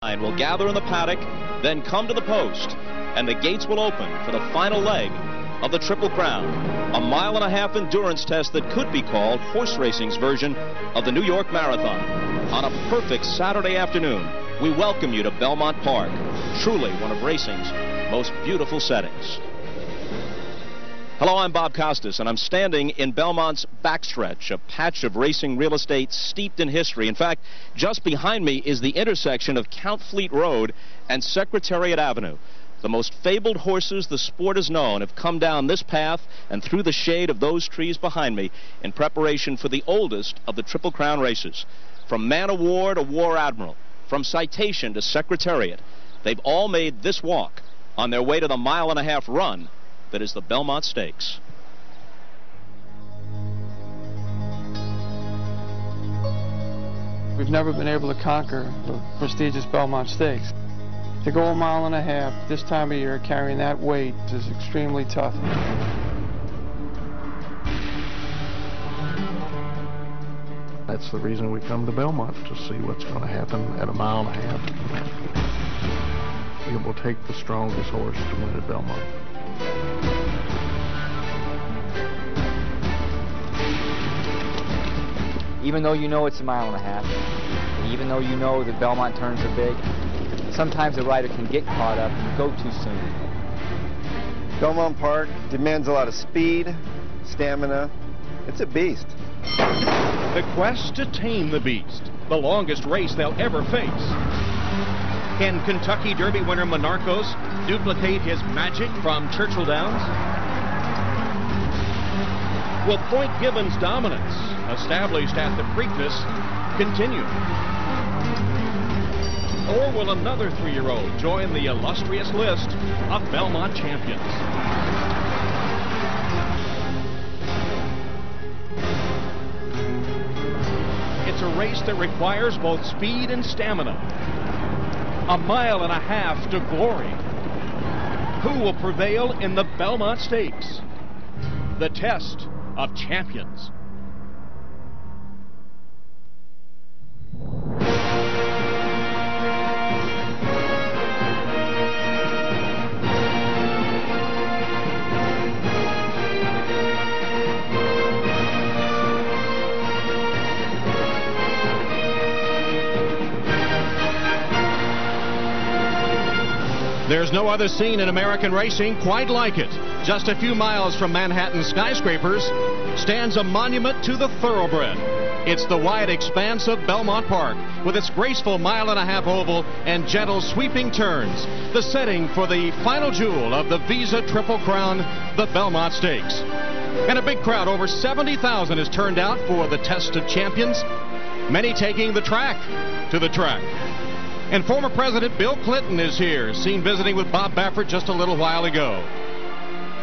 Will gather in the paddock, then come to the post, and the gates will open for the final leg of the Triple Crown, a mile-and-a-half endurance test that could be called horse racing's version of the New York Marathon. On a perfect Saturday afternoon, we welcome you to Belmont Park, truly one of racing's most beautiful settings. Hello, I'm Bob Costas, and I'm standing in Belmont's backstretch, a patch of racing real estate steeped in history. In fact, just behind me is the intersection of Count Fleet Road and Secretariat Avenue. The most fabled horses the sport has known have come down this path and through the shade of those trees behind me in preparation for the oldest of the Triple Crown races. From Man o' War to War Admiral, from Citation to Secretariat, they've all made this walk on their way to the mile-and-a-half run that is the Belmont Stakes. We've never been able to conquer the prestigious Belmont Stakes. To go a mile and a half this time of year carrying that weight is extremely tough. That's the reason we come to Belmont, to see what's going to happen at a mile and a half. It will take the strongest horse to win at Belmont. Even though you know it's a mile and a half, even though you know that Belmont turns are big, sometimes a rider can get caught up and go too soon. Belmont Park demands a lot of speed, stamina. It's a beast. The quest to tame the beast, the longest race they'll ever face. Can Kentucky Derby winner Monarchos duplicate his magic from Churchill Downs? Will Point Given's dominance, established at the Preakness, continue? Or will another 3-year-old join the illustrious list of Belmont champions? It's a race that requires both speed and stamina. A mile and a half to glory. Who will prevail in the Belmont Stakes? The test of champions. There's no other scene in American racing quite like it. Just a few miles from Manhattan skyscrapers stands a monument to the thoroughbred. It's the wide expanse of Belmont Park, with its graceful mile-and-a-half oval and gentle sweeping turns, the setting for the final jewel of the Visa Triple Crown, the Belmont Stakes. And a big crowd, over 70,000, has turned out for the test of champions, many taking the track to the track. And former President Bill Clinton is here, seen visiting with Bob Baffert just a little while ago.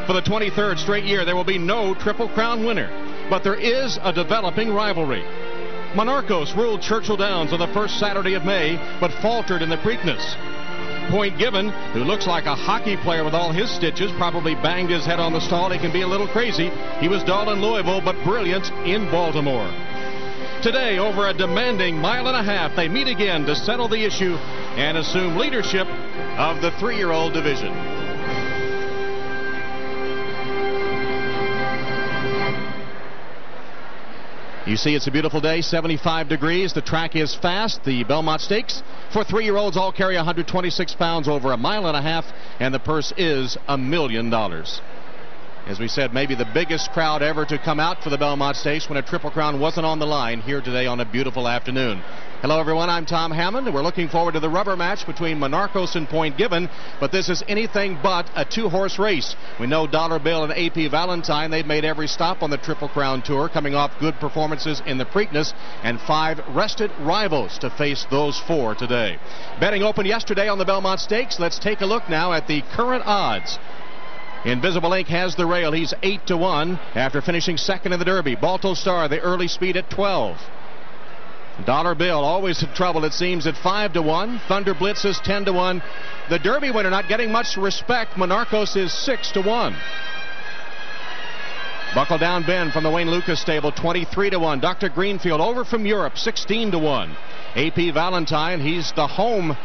For the 23rd straight year, there will be no Triple Crown winner, but there is a developing rivalry. Monarchos ruled Churchill Downs on the first Saturday of May, but faltered in the Preakness. Point Given, who looks like a hockey player with all his stitches, probably banged his head on the stall. He can be a little crazy. He was dull in Louisville, but brilliant in Baltimore. Today, over a demanding mile and a half, they meet again to settle the issue and assume leadership of the 3-year-old division. You see, it's a beautiful day, 75 degrees. The track is fast. The Belmont Stakes for 3-year-olds all carry 126 pounds over a mile and a half, and the purse is $1 million. As we said, maybe the biggest crowd ever to come out for the Belmont Stakes when a Triple Crown wasn't on the line here today on a beautiful afternoon. Hello, everyone. I'm Tom Hammond, and we're looking forward to the rubber match between Monarchos and Point Given, but this is anything but a 2-horse race. We know Dollar Bill and A P Valentine, they've made every stop on the Triple Crown Tour, coming off good performances in the Preakness, and 5 rested rivals to face those 4 today. Betting opened yesterday on the Belmont Stakes. Let's take a look now at the current odds. Invisible Ink has the rail. He's 8-1 after finishing second in the Derby. Balto Star, the early speed, at 12. Dollar Bill, always in trouble, it seems, at 5-1. Thunder Blitz is 10-1. The Derby winner not getting much respect. Monarchos is 6-1. Buckle Down Ben from the Wayne Lucas stable, 23-1. Dr. Greenfield over from Europe, 16-1. A P Valentine, he's the home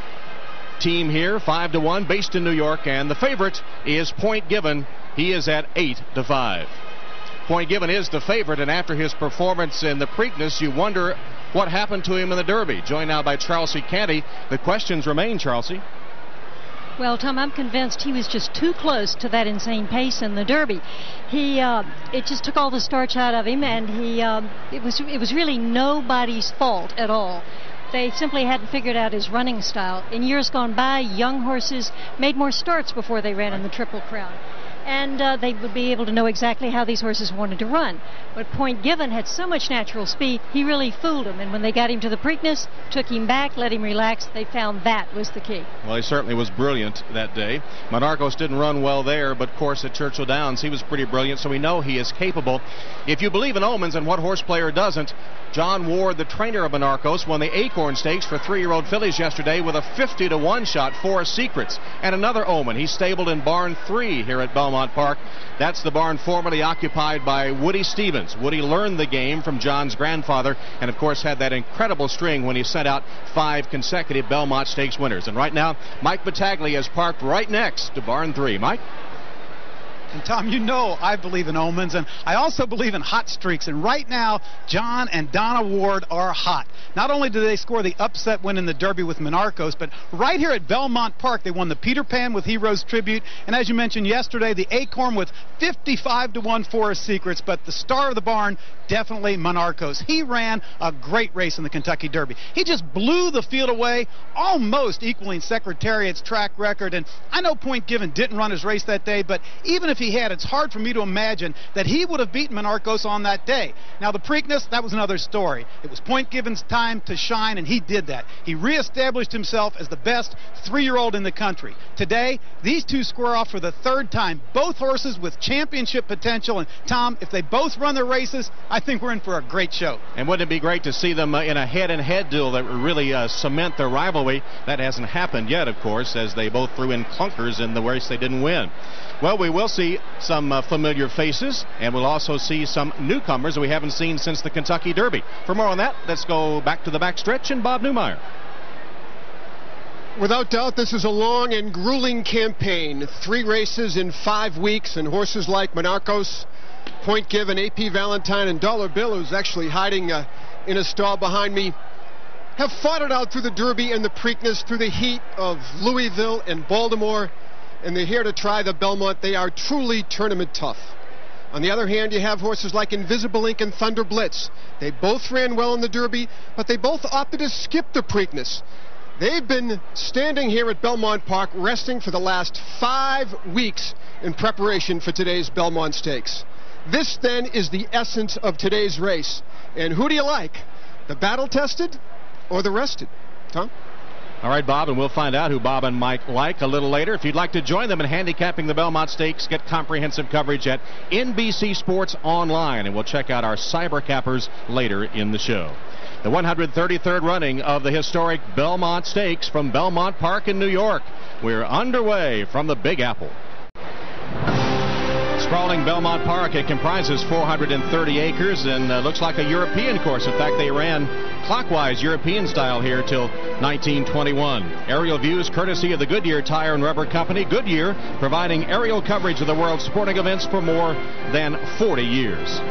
team here, 5-1, based in New York, and the favorite is Point Given. He is at 8-5. Point Given is the favorite, and after his performance in the Preakness, you wonder what happened to him in the Derby. Joined now by Charles Canty. The questions remain, Charles. Well, Tom, I'm convinced he was just too close to that insane pace in the Derby. It just took all the starch out of him, and it was really nobody's fault at all. They simply hadn't figured out his running style. In years gone by, young horses made more starts before they ran in the Triple Crown. And they would be able to know exactly how these horses wanted to run. But Point Given had so much natural speed, he really fooled them. And when they got him to the Preakness, took him back, let him relax, they found that was the key. Well, he certainly was brilliant that day. Monarchos didn't run well there, but of course at Churchill Downs he was pretty brilliant, so we know he is capable. If you believe in omens, and what horse player doesn't? John Ward, the trainer of Monarchos, won the Acorn Stakes for 3-year-old fillies yesterday with a 50-1 shot, 4 Secrets. And another omen, he's stabled in barn 3 here at Belmont Park. That's the barn formerly occupied by Woody Stevens. Woody learned the game from John's grandfather, and of course had that incredible string when he sent out 5 consecutive Belmont Stakes winners. And right now, Mike Battaglia is parked right next to barn 3. Mike? And Tom, you know I believe in omens, and I also believe in hot streaks. And right now, John and Donna Ward are hot. Not only did they score the upset win in the Derby with Monarchos, but right here at Belmont Park, they won the Peter Pan with Heroes Tribute. And as you mentioned yesterday, the Acorn with 55-1 for Secrets. But the star of the barn, definitely Monarchos. He ran a great race in the Kentucky Derby. He just blew the field away, almost equaling Secretariat's track record. And I know Point Given didn't run his race that day, but even if he had, it's hard for me to imagine that he would have beaten Monarchos on that day. Now, the Preakness, that was another story. It was Point Given's time to shine, and he did that. He reestablished himself as the best 3-year-old in the country. Today, these two square off for the 3rd time, both horses with championship potential. And, Tom, if they both run their races, I think we're in for a great show. And wouldn't it be great to see them in a head-and-head duel that would really cement their rivalry? That hasn't happened yet, of course, as they both threw in clunkers in the race they didn't win. Well, we will see some familiar faces, and we'll also see some newcomers we haven't seen since the Kentucky Derby. For more on that, let's go back to the backstretch and Bob Newmeyer. Without doubt, this is a long and grueling campaign. 3 races in 5 weeks, and horses like Monarchos, Point Given, A P Valentine, and Dollar Bill, who's actually hiding in a stall behind me, have fought it out through the Derby and the Preakness, through the heat of Louisville and Baltimore, and they're here to try the Belmont. They are truly tournament tough. On the other hand, you have horses like Invisible Ink and Thunder Blitz. They both ran well in the Derby, but they both opted to skip the Preakness. They've been standing here at Belmont Park resting for the last 5 weeks in preparation for today's Belmont Stakes. This, then, is the essence of today's race. And who do you like? The battle-tested or the rested? Tom? All right, Bob, and we'll find out who Bob and Mike like a little later. If you'd like to join them in handicapping the Belmont Stakes, get comprehensive coverage at NBC Sports Online, and we'll check out our cyber cappers later in the show. The 133rd running of the historic Belmont Stakes from Belmont Park in New York. We're underway from the Big Apple. Sprawling Belmont Park, it comprises 430 acres and looks like a European course. In fact, they ran clockwise European style here till 1921. Aerial views courtesy of the Goodyear Tire and Rubber Company. Goodyear providing aerial coverage of the world's sporting events for more than 40 years.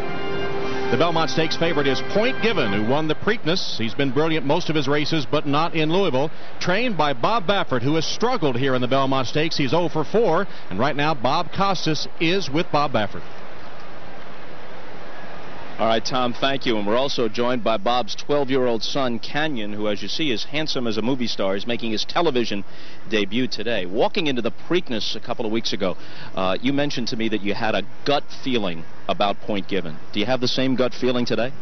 The Belmont Stakes favorite is Point Given, who won the Preakness. He's been brilliant most of his races, but not in Louisville. Trained by Bob Baffert, who has struggled here in the Belmont Stakes. He's 0 for 4, and right now Bob Costas is with Bob Baffert. All right, Tom, thank you. And we're also joined by Bob's 12-year-old son, Canyon, who, as you see, is handsome as a movie star. He's making his television debut today. Walking into the Preakness a couple of weeks ago, you mentioned to me that you had a gut feeling about Point Given. Do you have the same gut feeling today?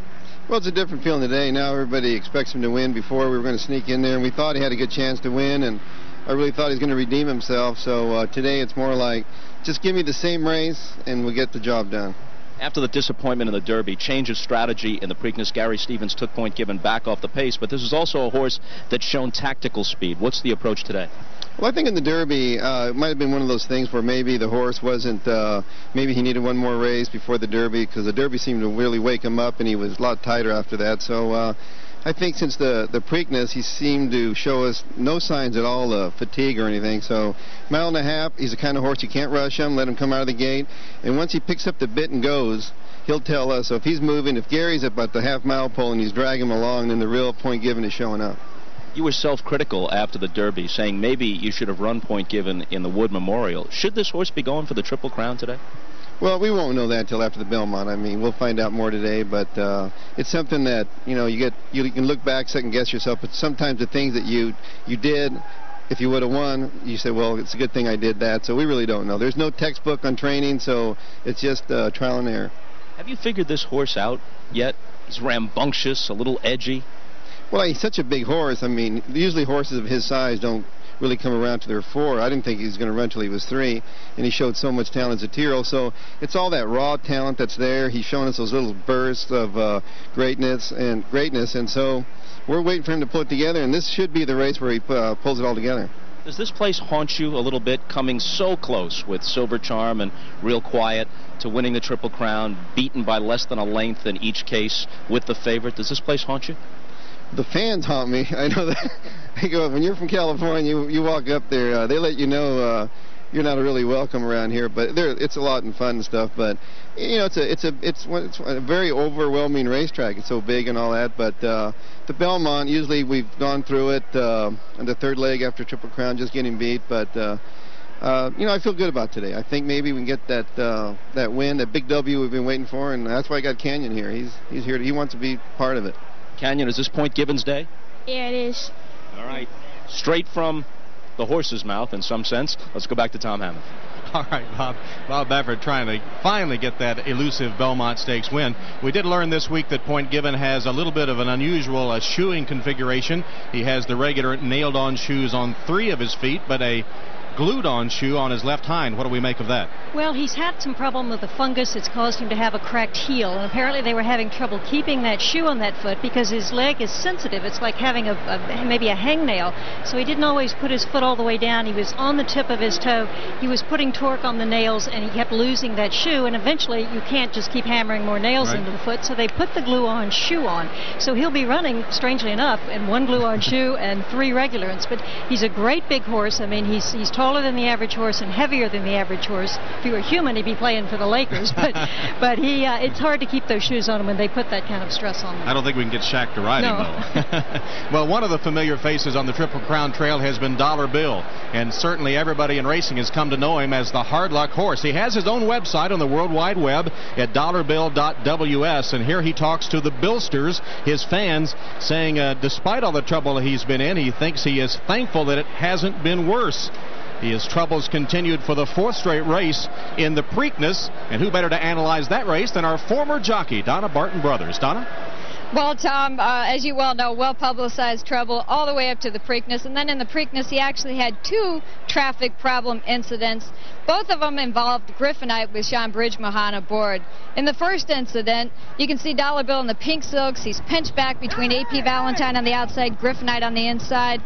Well, it's a different feeling today. Now everybody expects him to win. Before, we were going to sneak in there, and we thought he had a good chance to win, and I really thought he was going to redeem himself. So today it's more like, just give me the same race, and we'll get the job done. After the disappointment in the Derby, change of strategy in the Preakness, Gary Stevens took Point Given back off the pace, but this is also a horse that's shown tactical speed. What's the approach today? Well, I think in the Derby, it might have been one of those things where maybe the horse wasn't, maybe he needed one more race before the Derby, because the Derby seemed to really wake him up, and he was a lot tighter after that. So I think since the Preakness, he seemed to show us no signs at all of fatigue or anything. So, mile and a half, he's the kind of horse you can't rush him, let him come out of the gate. And once he picks up the bit and goes, he'll tell us. So if he's moving, if Gary's up at the half-mile pole and he's dragging him along, then the real Point Given is showing up. You were self-critical after the Derby, saying maybe you should have run Point Given in the Wood Memorial. Should this horse be going for the Triple Crown today? Well, we won't know that until after the Belmont. I mean, we'll find out more today, but it's something that, you know, you can look back, second-guess yourself, but sometimes the things that you did, if you would have won, you say, well, it's a good thing I did that. So we really don't know. There's no textbook on training, so it's just trial and error. Have you figured this horse out yet? He's rambunctious, a little edgy. Well, he's such a big horse. I mean, usually horses of his size don't really come around to their 4. I didn't think he was going to run till he was 3, and he showed so much talent as a Tyrrell. So it's all that raw talent that's there. He's shown us those little bursts of greatness, and so we're waiting for him to pull it together, and this should be the race where he pulls it all together. Does this place haunt you a little bit, coming so close with Silver Charm and Real Quiet to winning the Triple Crown, beaten by less than a length in each case with the favorite? Does this place haunt you? The fans haunt me. I know that. I go, when you're from California, you walk up there, they let you know you're not really welcome around here. But it's a lot of fun and stuff. But you know, it's a very overwhelming racetrack. It's so big and all that. But the Belmont, usually we've gone through it on the 3rd leg after Triple Crown, just getting beat. But you know, I feel good about today. I think maybe we can get that win, that big W we've been waiting for, and that's why I got Canyon here. He's here. He wants to be part of it. Canyon, is this Point Given's day? Yeah, it is. All right. Straight from the horse's mouth, in some sense. Let's go back to Tom Hammond. All right, Bob Baffert trying to finally get that elusive Belmont Stakes win. We did learn this week that Point Given has a little bit of an unusual shoeing configuration. He has the regular nailed-on shoes on 3 of his feet, but a glued-on shoe on his left hind. What do we make of that? Well, he's had some problem with the fungus. It's caused him to have a cracked heel, and apparently they were having trouble keeping that shoe on that foot because his leg is sensitive. It's like having maybe a hangnail, so he didn't always put his foot all the way down. He was on the tip of his toe. He was putting torque on the nails, and he kept losing that shoe, and eventually you can't just keep hammering more nails into the foot, so they put the glue-on shoe on. So he'll be running, strangely enough, in 1 glue-on shoe and 3 regular ones, but he's a great big horse. I mean, he's taller than the average horse and heavier than the average horse. If he were human, he'd be playing for the Lakers, but it's hard to keep those shoes on him when they put that kind of stress on them. I don't think we can get Shaq to ride him, though. Well, one of the familiar faces on the Triple Crown Trail has been Dollar Bill, and certainly everybody in racing has come to know him as the Hard Luck Horse. He has his own website on the World Wide Web at dollarbill.ws, and here he talks to the Billsters, his fans, saying despite all the trouble he's been in, he thinks he is thankful that it hasn't been worse. His troubles continued for the 4th straight race in the Preakness, and who better to analyze that race than our former jockey, Donna Barton Brothers. Donna? Well, Tom, as you well know, well-publicized trouble all the way up to the Preakness, and then in the Preakness he actually had 2 traffic problem incidents. Both of them involved Griffinite with Sean Bridgemahan aboard. In the first incident, you can see Dollar Bill in the pink silks. He's pinched back between A P Valentine on the outside, Griffinite on the inside.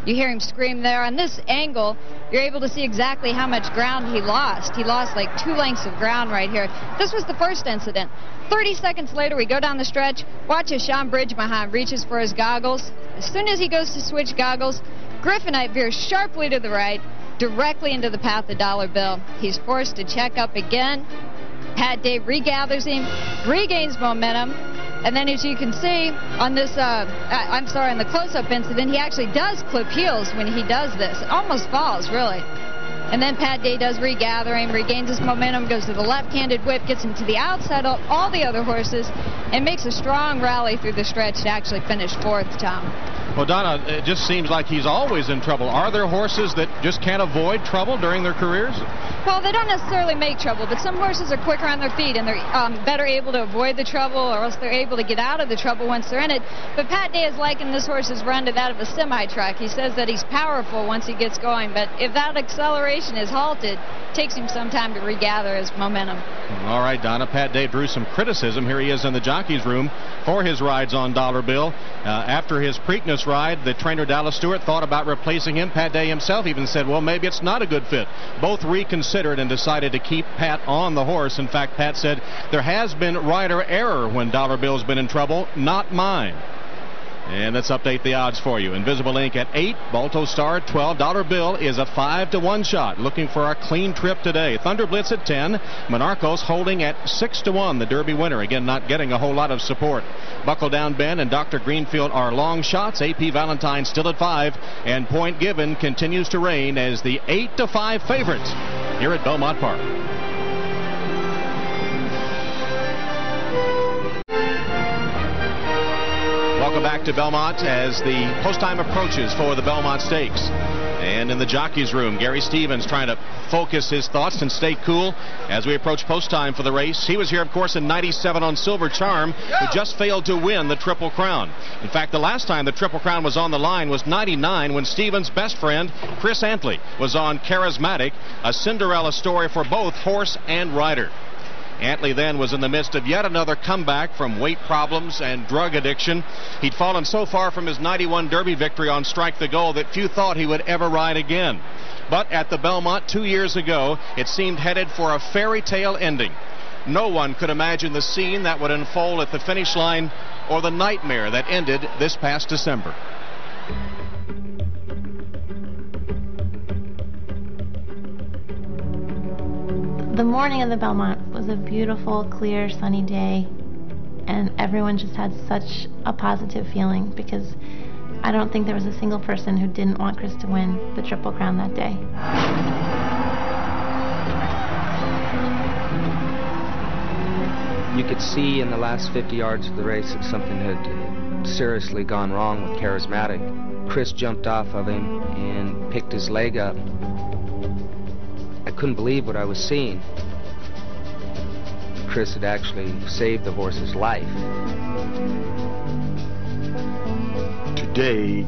You hear him scream there. On this angle, you're able to see exactly how much ground he lost. He lost like 2 lengths of ground right here. This was the first incident. 30 seconds later, we go down the stretch. Watch as Sean Bridgemahan reaches for his goggles. As soon as he goes to switch goggles, Griffinite veers sharply to the right, directly into the path of Dollar Bill. He's forced to check up again. Pat Day regathers him, regains momentum. And then, as you can see on this, on the close-up incident, he actually does clip heels when he does this. Almost falls, really. And then Pat Day does regather him, regains his momentum, goes to the left-handed whip, gets him to the outside of all the other horses, and makes a strong rally through the stretch to actually finish 4th, Tom. Well, Donna, it just seems like he's always in trouble. Are there horses that just can't avoid trouble during their careers? Well, they don't necessarily make trouble, but some horses are quicker on their feet, and they're better able to avoid the trouble, or else they're able to get out of the trouble once they're in it. But Pat Day has likened this horse's run to that of a semi-truck. He says that he's powerful once he gets going, but if that acceleration is halted, it takes him some time to regather his momentum. All right, Donna. Pat Day drew some criticism. Here he is in the jockey's room for his rides on Dollar Bill. After his Preakness ride, the trainer Dallas Stewart thought about replacing him. Pat Day himself even said, well, maybe it's not a good fit. Both reconsidered and decided to keep Pat on the horse. In fact, Pat said, there has been rider error when Dollar Bill's been in trouble, not mine. And let's update the odds for you. Invisible Ink at 8, Balto Star at 12. Dollar Bill is a 5-to-1 shot, looking for a clean trip today. Thunder Blitz at 10. Monarchos holding at 6-to-1, the Derby winner. Again, not getting a whole lot of support. Buckle Down Ben and Dr. Greenfield are long shots. A P Valentine still at 5. And Point Given continues to reign as the 8-to-5 favorite here at Belmont Park. Welcome back to Belmont as the post time approaches for the Belmont Stakes. And in the jockey's room, Gary Stevens trying to focus his thoughts and stay cool as we approach post time for the race. He was here, of course, in '97 on Silver Charm, who just failed to win the Triple Crown. In fact, the last time the Triple Crown was on the line was '99 when Stevens' best friend, Chris Antley, was on Charismatic, a Cinderella story for both horse and rider. Antley then was in the midst of yet another comeback from weight problems and drug addiction. He'd fallen so far from his '91 Derby victory on Strike the Goal that few thought he would ever ride again. But at the Belmont 2 years ago, it seemed headed for a fairy tale ending. No one could imagine the scene that would unfold at the finish line or the nightmare that ended this past December. The morning of the Belmont was a beautiful, clear, sunny day, and everyone just had such a positive feeling because I don't think there was a single person who didn't want Chris to win the Triple Crown that day. You could see in the last 50 yards of the race that something had seriously gone wrong with Charismatic. Chris jumped off of him and picked his leg up. I couldn't believe what I was seeing. Chris had actually saved the horse's life. Today,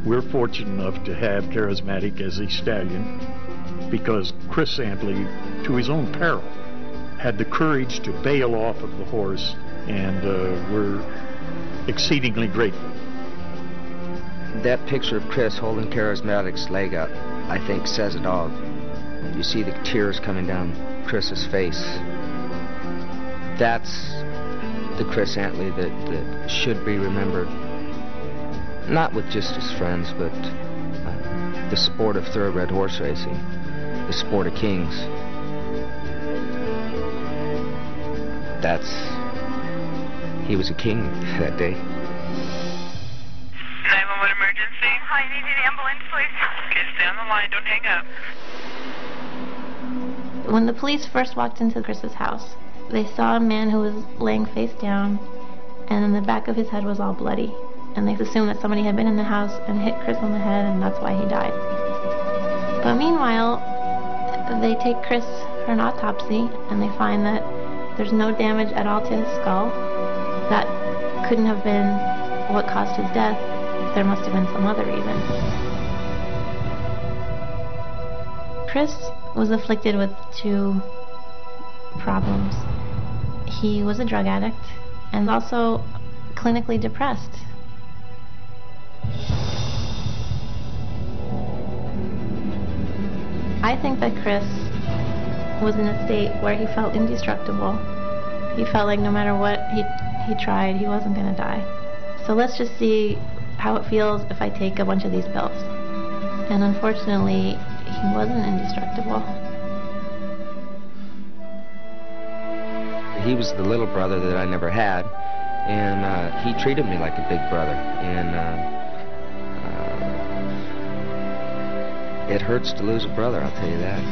we're fortunate enough to have Charismatic as a stallion because Chris Antley, to his own peril, had the courage to bail off of the horse, and we're exceedingly grateful. That picture of Chris holding Charismatic's leg up, I think, says it all. You see the tears coming down Chris's face. That's the Chris Antley that should be remembered. Not with just his friends, but the sport of thoroughbred horse racing, the sport of kings. He was a king that day. 911 emergency. Hi, need an ambulance, please. Okay, stay on the line, don't hang up. When the police first walked into Chris's house, they saw a man who was laying face down, and in the back of his head was all bloody. And they assumed that somebody had been in the house and hit Chris on the head, and that's why he died. But meanwhile, they take Chris for an autopsy, and they find that there's no damage at all to his skull. That couldn't have been what caused his death. There must have been some other reason. Chris was afflicted with two problems. He was a drug addict and also clinically depressed. I think that Chris was in a state where he felt indestructible. He felt like no matter what he tried, he wasn't going to die. So let's just see how it feels if I take a bunch of these pills. And unfortunately, he wasn't indestructible. He was the little brother that I never had, and he treated me like a big brother. And it hurts to lose a brother, I'll tell you that.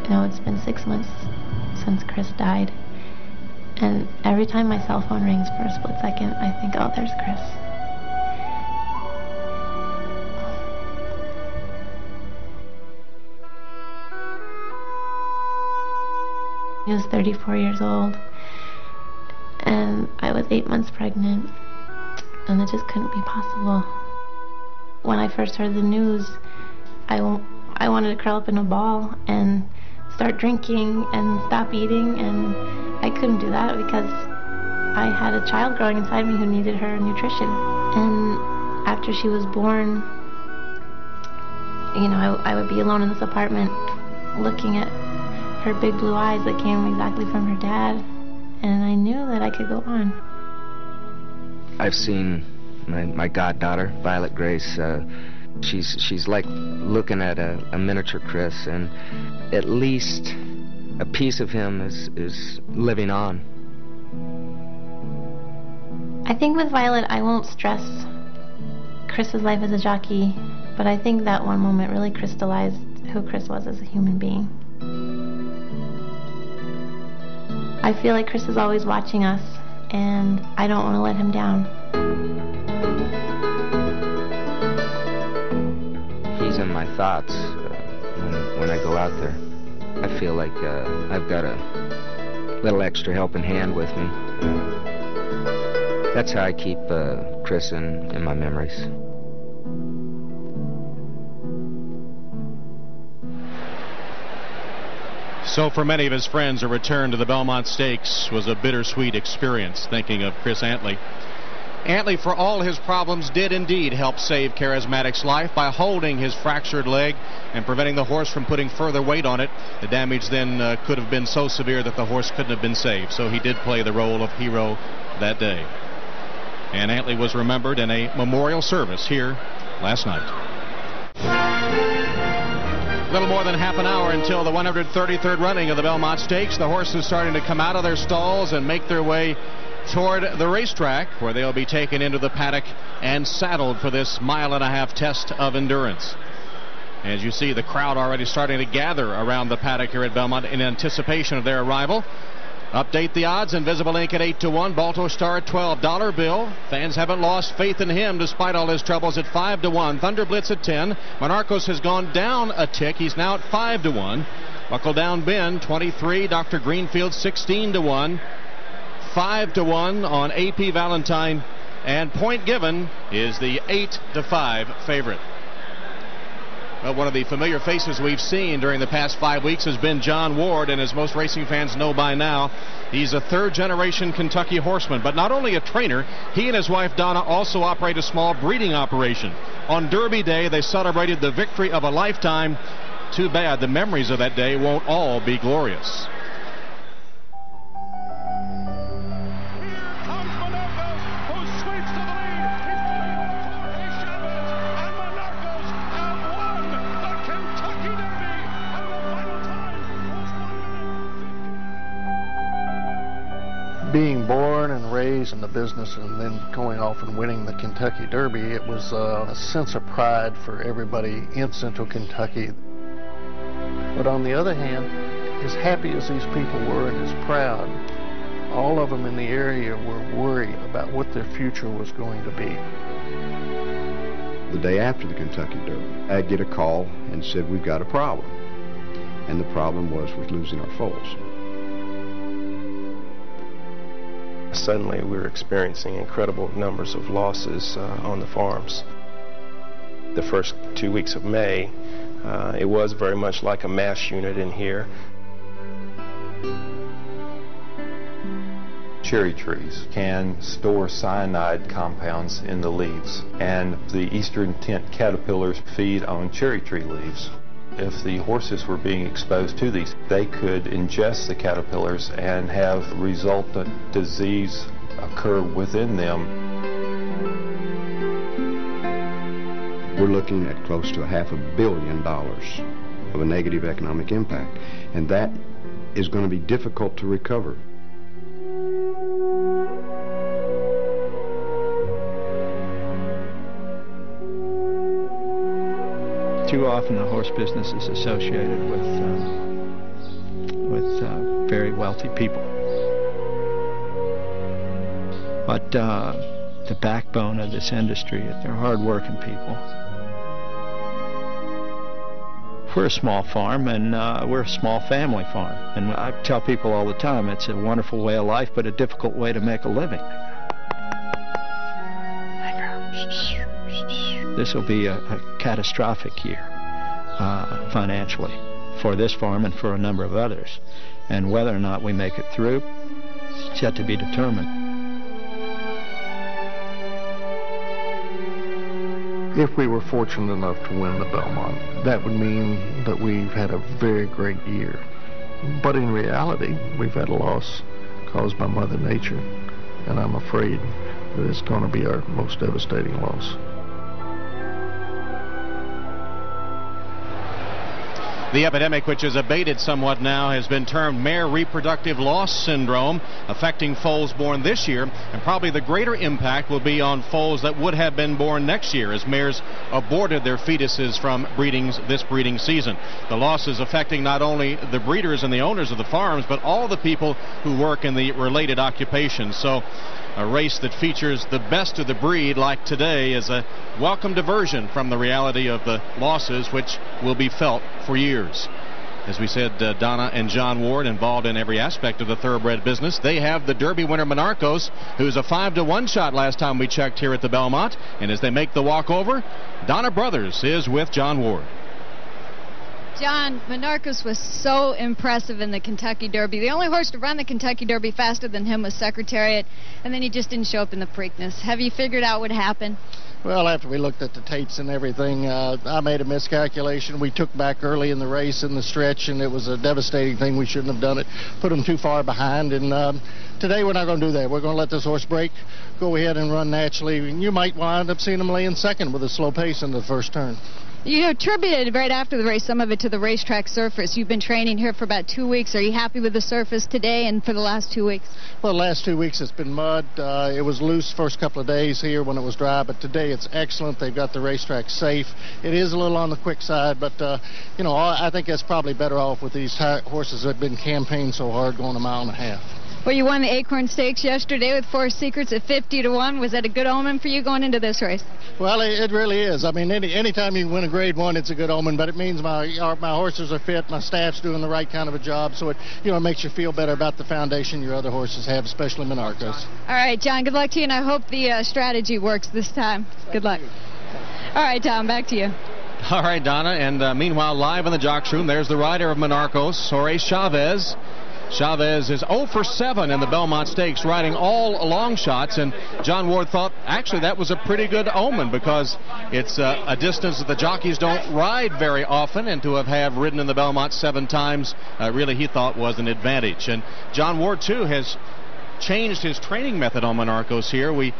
You know, it's been 6 months since Chris died, and every time my cell phone rings for a split second, I think, oh, there's Chris. He was 34 years old, and I was 8 months pregnant, and it just couldn't be possible. When I first heard the news, I wanted to curl up in a ball and start drinking and stop eating, and I couldn't do that because I had a child growing inside me who needed her nutrition. And after she was born, you know, I would be alone in this apartment looking at her big blue eyes that came exactly from her dad. and I knew that I could go on. I've seen my goddaughter, Violet Grace. She's like looking at a miniature Chris, and at least a piece of him is living on. I think with Violet, I won't stress Chris's life as a jockey, but I think that one moment really crystallized who Chris was as a human being. I feel like Chris is always watching us, and I don't want to let him down. He's in my thoughts when I go out there. I feel like I've got a little extra helping hand with me. That's how I keep Chris in my memories. So for many of his friends, a return to the Belmont Stakes was a bittersweet experience, thinking of Chris Antley. Antley, for all his problems, did indeed help save Charismatic's life by holding his fractured leg and preventing the horse from putting further weight on it. The damage then could have been so severe that the horse couldn't have been saved, so he did play the role of hero that day. And Antley was remembered in a memorial service here last night. A little more than half an hour until the 133rd running of the Belmont Stakes. The horses starting to come out of their stalls and make their way toward the racetrack, where they'll be taken into the paddock and saddled for this mile-and-a-half test of endurance. As you see, the crowd already starting to gather around the paddock here at Belmont in anticipation of their arrival. Update the odds. Invisible Ink at 8-1. Balto Star at $12 bill. Fans haven't lost faith in him despite all his troubles at 5-1. Thunder Blitz at 10. Monarchos has gone down a tick. He's now at 5-1. Buckle Down Ben 23. Dr Greenfield 16-1. 5-1 on A P Valentine, and Point Given is the 8-5 favorite. Well, one of the familiar faces we've seen during the past 5 weeks has been John Ward, and as most racing fans know by now, he's a third-generation Kentucky horseman. But not only a trainer, he and his wife Donna also operate a small breeding operation. On Derby Day, they celebrated the victory of a lifetime. Too bad the memories of that day won't all be glorious. Being born and raised in the business and then going off and winning the Kentucky Derby, it was a sense of pride for everybody in Central Kentucky. But on the other hand, as happy as these people were and as proud, all of them in the area were worried about what their future was going to be. The day after the Kentucky Derby, I get a call and said, "We've got a problem." And the problem was losing our foals. Suddenly we were experiencing incredible numbers of losses on the farms. The first 2 weeks of May, it was very much like a mass unit in here. Cherry trees can store cyanide compounds in the leaves, and the eastern tint caterpillars feed on cherry tree leaves. If the horses were being exposed to these, they could ingest the caterpillars and have resultant disease occur within them. We're looking at close to $500 million of a negative economic impact, and that is going to be difficult to recover. Too often the horse business is associated with very wealthy people. But the backbone of this industry, they're hard-working people. We're a small farm, and we're a small family farm. And I tell people all the time, it's a wonderful way of life, but a difficult way to make a living. This will be a catastrophic year financially for this farm and for a number of others. And whether or not we make it through, it's yet to be determined. If we were fortunate enough to win the Belmont, that would mean that we've had a very great year. But in reality, we've had a loss caused by Mother Nature, and I'm afraid that it's going to be our most devastating loss. The epidemic, which has abated somewhat now, has been termed mare reproductive loss syndrome, affecting foals born this year, and probably the greater impact will be on foals that would have been born next year, as mares aborted their fetuses from this breeding season. The loss is affecting not only the breeders and the owners of the farms, but all the people who work in the related occupations. So a race that features the best of the breed like today is a welcome diversion from the reality of the losses, which will be felt for years. As we said, Donna and John Ward involved in every aspect of the thoroughbred business. They have the Derby winner Monarchos, who's a 5-to-1 shot last time we checked here at the Belmont. And as they make the walkover, Donna Brothers is with John Ward. John, Monarchos was so impressive in the Kentucky Derby. The only horse to run the Kentucky Derby faster than him was Secretariat, and then he just didn't show up in the Preakness. Have you figured out what happened? Well, after we looked at the tapes and everything, I made a miscalculation. We took back early in the race in the stretch, and it was a devastating thing. We shouldn't have done it. Put him too far behind, and today we're not going to do that. We're going to let this horse break, go ahead and run naturally. And you might wind up seeing him lay in second with a slow pace in the first turn. You attributed right after the race some of it to the racetrack surface. You've been training here for about 2 weeks. Are you happy with the surface today and for the last 2 weeks? Well, the last 2 weeks it's been mud. It was loose first couple of days here when it was dry, but today it's excellent. They've got the racetrack safe. It is a little on the quick side, but you know, I think that's probably better off with these horses that have been campaigned so hard going 1.5 miles. Well, you won the Acorn Stakes yesterday with Four Secrets at 50-1. Was that a good omen for you going into this race? Well, it really is. I mean, anytime you win a Grade 1, it's a good omen, but it means my horses are fit, my staff's doing the right kind of a job, so it makes you feel better about the foundation your other horses have, especially Monarchos. All right, John, good luck to you, and I hope the strategy works this time. Good luck. All right, Tom, back to you. All right, Donna, and meanwhile, live in the jocks room, there's the rider of Monarchos, Jorge Chavez. Chavez is 0 for 7 in the Belmont Stakes, riding all long shots, and John Ward thought actually that was a pretty good omen because it's a distance that the jockeys don't ride very often, and to have ridden in the Belmont 7 times really he thought was an advantage. And John Ward too has changed his training method on Monarchos here. We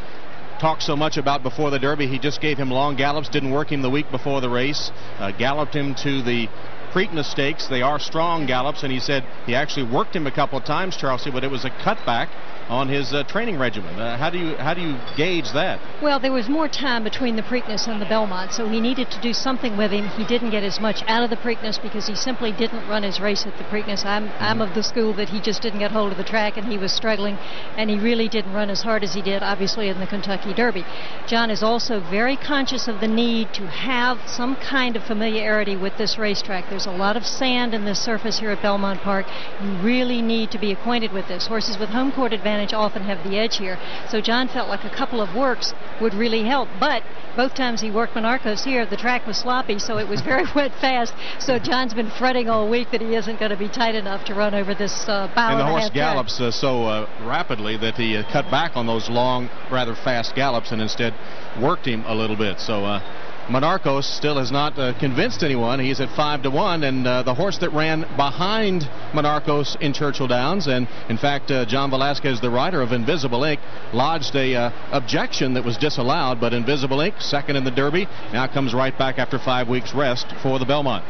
talked so much about before the Derby, he just gave him long gallops, didn't work him the week before the race, galloped him to the Preakness Stakes. They are strong gallops, and he said he actually worked him a couple of times, Chelsea, but it was a cutback on his training regimen. How do you gauge that? Well, there was more time between the Preakness and the Belmont, so he needed to do something with him. He didn't get as much out of the Preakness because he simply didn't run his race at the Preakness. I'm of the school that he just didn't get hold of the track, and he was struggling, and he really didn't run as hard as he did, obviously, in the Kentucky Derby. John is also very conscious of the need to have some kind of familiarity with this racetrack. There's a lot of sand in this surface here at Belmont Park. You really need to be acquainted with this. Horses with home court advantage often have the edge here. So John felt like a couple of works would really help. But both times he worked Monarchos here, the track was sloppy, so it was very wet fast. So John's been fretting all week that he isn't going to be tight enough to run over this bow and the horse gallops so rapidly that he cut back on those long, rather fast gallops and instead worked him a little bit. So Monarchos still has not convinced anyone. He's at 5-1, and the horse that ran behind Monarchos in Churchill Downs, and in fact John Velasquez, the rider of Invisible Ink, lodged a objection that was disallowed, but Invisible Ink, second in the Derby, now comes right back after 5 weeks rest for the Belmont.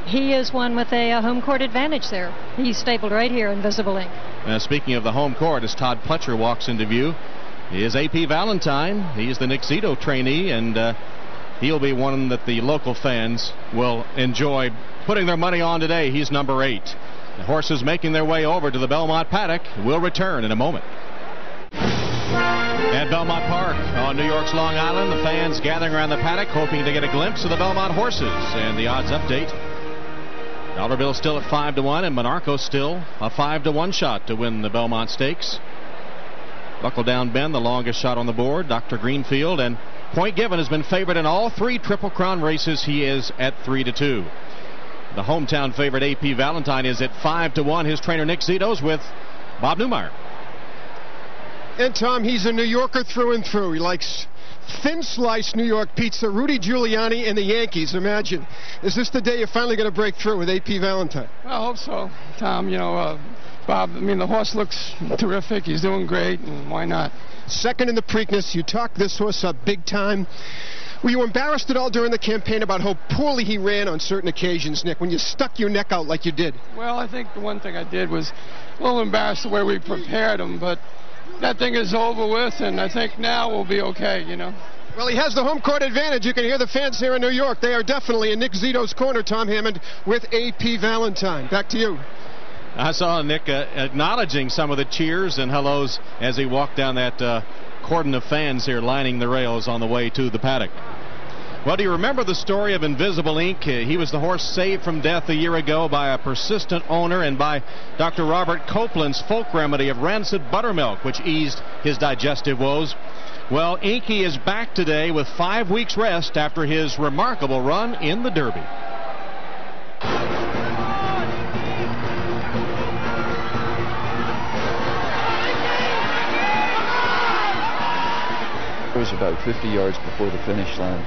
He is one with a home court advantage there. He's stabled right here, Invisible Ink. Speaking of the home court, as Todd Pletcher walks into view, is A P Valentine. He's the Nick Zito trainee, and he'll be one that the local fans will enjoy putting their money on today. He's number 8. The horses making their way over to the Belmont paddock will return in a moment. At Belmont Park on New York's Long Island, the fans gathering around the paddock hoping to get a glimpse of the Belmont horses. And the odds update: dollar bill still at 5-1, and Monarchos still a 5-1 shot to win the Belmont Stakes. Buckle Down Ben, the longest shot on the board. Dr. Greenfield and Point Given has been favored in all 3 Triple Crown races. He is at 3-2. The hometown favorite A P Valentine is at 5-1. His trainer Nick Zito's with Bob Newmeyer. And Tom, he's a New Yorker through and through. He likes thin sliced New York pizza. Rudy Giuliani and the Yankees. Imagine, is this the day you're finally going to break through with A P Valentine? I hope so, Tom. You know, Bob, I mean, the horse looks terrific. He's doing great, and why not? Second in the Preakness. You talked this horse up big time. Were you embarrassed at all during the campaign about how poorly he ran on certain occasions, Nick, when you stuck your neck out like you did? Well, I think the one thing I did was a little embarrassed the way we prepared him, but that thing is over with, and I think now we'll be okay, you know. Well, he has the home court advantage. You can hear the fans here in New York. They are definitely in Nick Zito's corner, Tom Hammond, with A P Valentine. Back to you. I saw Nick acknowledging some of the cheers and hellos as he walked down that cordon of fans here lining the rails on the way to the paddock. Well, do you remember the story of Invisible Ink? He was the horse saved from death a year ago by a persistent owner and by Dr. Robert Copeland's folk remedy of rancid buttermilk, which eased his digestive woes. Well, Inky is back today with 5 weeks rest after his remarkable run in the Derby. It was about 50 yards before the finish line.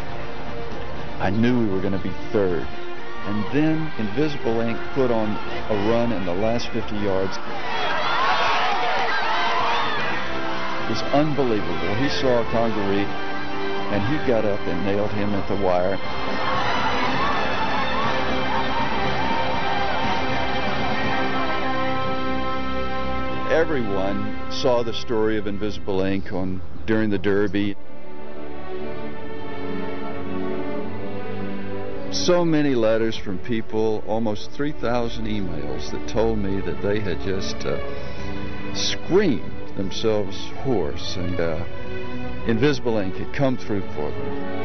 I knew we were going to be third. And then Invisible Ink put on a run in the last 50 yards. It was unbelievable. He saw Congaree, and he got up and nailed him at the wire. Everyone saw the story of Invisible Ink during the Derby. So many letters from people, almost 3,000 emails that told me that they had just screamed themselves hoarse, and Invisible Ink had come through for them.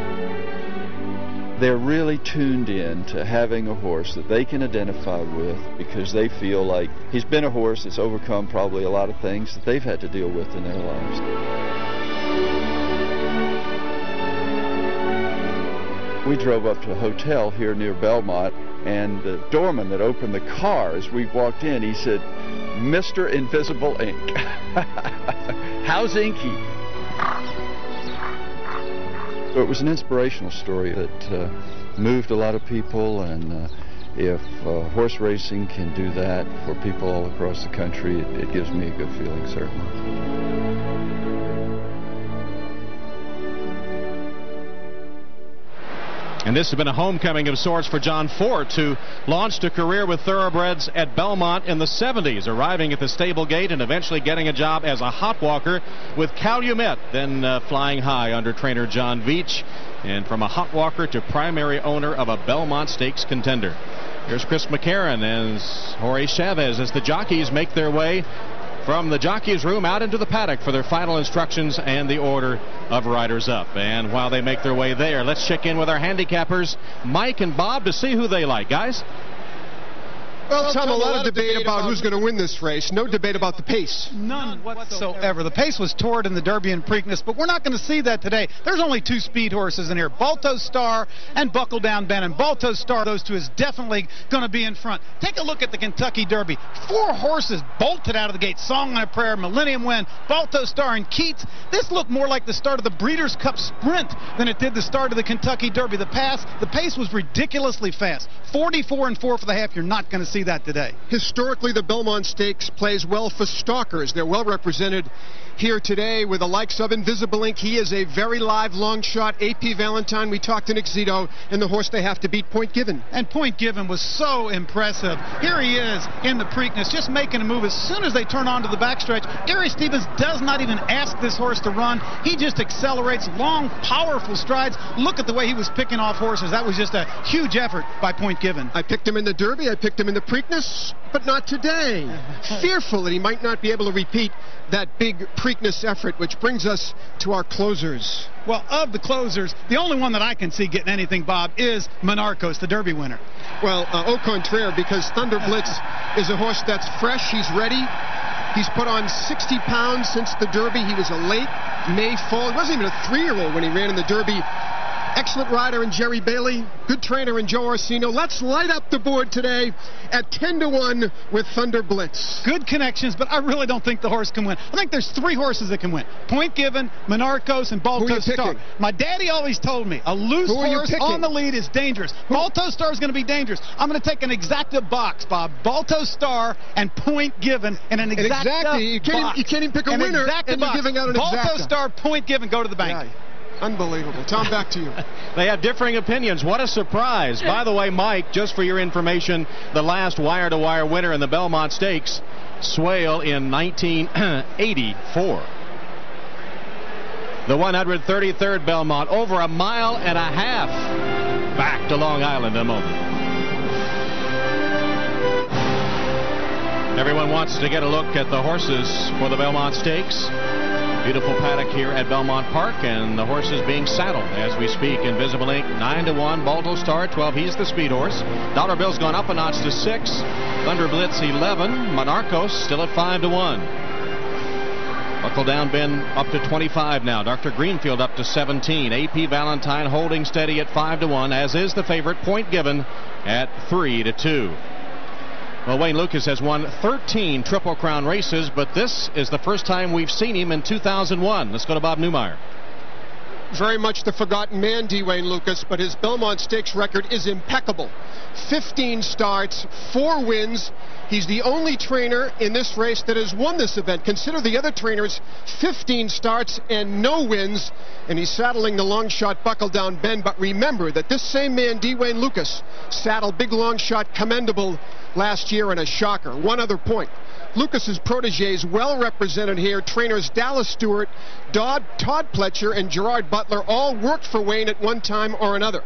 They're really tuned in to having a horse that they can identify with because they feel like he's been a horse that's overcome probably a lot of things that they've had to deal with in their lives. We drove up to a hotel here near Belmont, and the doorman that opened the car as we walked in, he said, "Mr. Invisible Ink." How's Inky? So it was an inspirational story that moved a lot of people, and if horse racing can do that for people all across the country, it gives me a good feeling, certainly. And this has been a homecoming of sorts for John Fort, who launched a career with thoroughbreds at Belmont in the 70s, arriving at the stable gate and eventually getting a job as a hot walker with Calumet, then flying high under trainer John Veach, and from a hot walker to primary owner of a Belmont Stakes Contender. Here's Chris McCarron and Jorge Chavez as the jockeys make their way from the jockey's room out into the paddock for their final instructions and the order of riders up. And while they make their way there, let's check in with our handicappers, Mike and Bob, to see who they like. Guys? Well, Tom, a lot of debate about who's going to win this race. No debate about the pace. None whatsoever. The pace was torrid in the Derby and Preakness, but we're not going to see that today. There's only 2 speed horses in here, Balto Star and Buckle Down Ben. And Balto Star, those 2, is definitely going to be in front. Take a look at the Kentucky Derby. 4 horses bolted out of the gate. Song on a Prayer, Millennium Win, Balto Star, and Keats. This looked more like the start of the Breeders' Cup Sprint than it did the start of the Kentucky Derby. The pace was ridiculously fast. 44 and 4 for the half. You're not going to see that today. Historically, the Belmont Stakes plays well for stalkers. They're well represented here today with the likes of Invisible Ink. He is a very live long shot. A P Valentine, we talked to Nick Zito, and the horse they have to beat, Point Given. And Point Given was so impressive. Here he is in the Preakness, just making a move. As soon as they turn onto the backstretch, Gary Stevens does not even ask this horse to run. He just accelerates long, powerful strides. Look at the way he was picking off horses. That was just a huge effort by Point Given. I picked him in the Derby. I picked him in the Preakness, but not today. Fearful that he might not be able to repeat that big Preakness effort, which brings us to our closers. Well, of the closers, the only one that I can see getting anything, Bob, is Monarchos, the Derby winner. Well, au contraire, because Thunder Blitz is a horse that's fresh. He's ready. He's put on 60 pounds since the Derby. He was a late May fall. He wasn't even a 3-year-old when he ran in the Derby. excellent rider in Jerry Bailey, good trainer in Joe Orsino. Let's light up the board today at 10-1 with Thunder Blitz. Good connections, but I really don't think the horse can win. I think there's 3 horses that can win. Point Given, Monarchos, and Balto Star. My daddy always told me a loose horse on the lead is dangerous. Balto Star is going to be dangerous. I'm going to take an exacta box, Bob. Balto Star and Point Given in an exacta box. You can't even pick a winner, and you're giving out an exacta. Balto Star, Point Given, go to the bank. Yeah. Unbelievable. Tom, back to you. They have differing opinions. What a surprise. By the way, Mike, just for your information, the last wire-to-wire winner in the Belmont Stakes, Swale in 1984. The 133rd Belmont, over 1.5 miles. Back to Long Island in a moment. Everyone wants to get a look at the horses for the Belmont Stakes. Beautiful paddock here at Belmont Park, and the horses being saddled as we speak. Invisible Ink 9-1, Balto Star 12. He's the speed horse. Dollar Bill's gone up a notch to 6. Thunder Blitz 11. Monarchos still at 5-1. Buckle Down Ben up to 25 now. Dr. Greenfield up to 17. A P Valentine holding steady at 5-1, as is the favorite Point Given at 3-2. Well, Wayne Lukas has won 13 Triple Crown races, but this is the first time we've seen him in 2001. Let's go to Bob Newmeyer. Very much the forgotten man, D. Wayne Lukas, but his Belmont Stakes record is impeccable. 15 starts, 4 wins. He's the only trainer in this race that has won this event. Consider the other trainers, 15 starts and no wins, and he's saddling the long shot Buckle Down Ben. But remember that this same man, D. Wayne Lukas, saddled big long shot Commendable last year in a shocker. One other point. Lucas's protégés well represented here. Trainers Dallas Stewart, Todd Pletcher, and Gerard Butler all worked for Wayne at one time or another.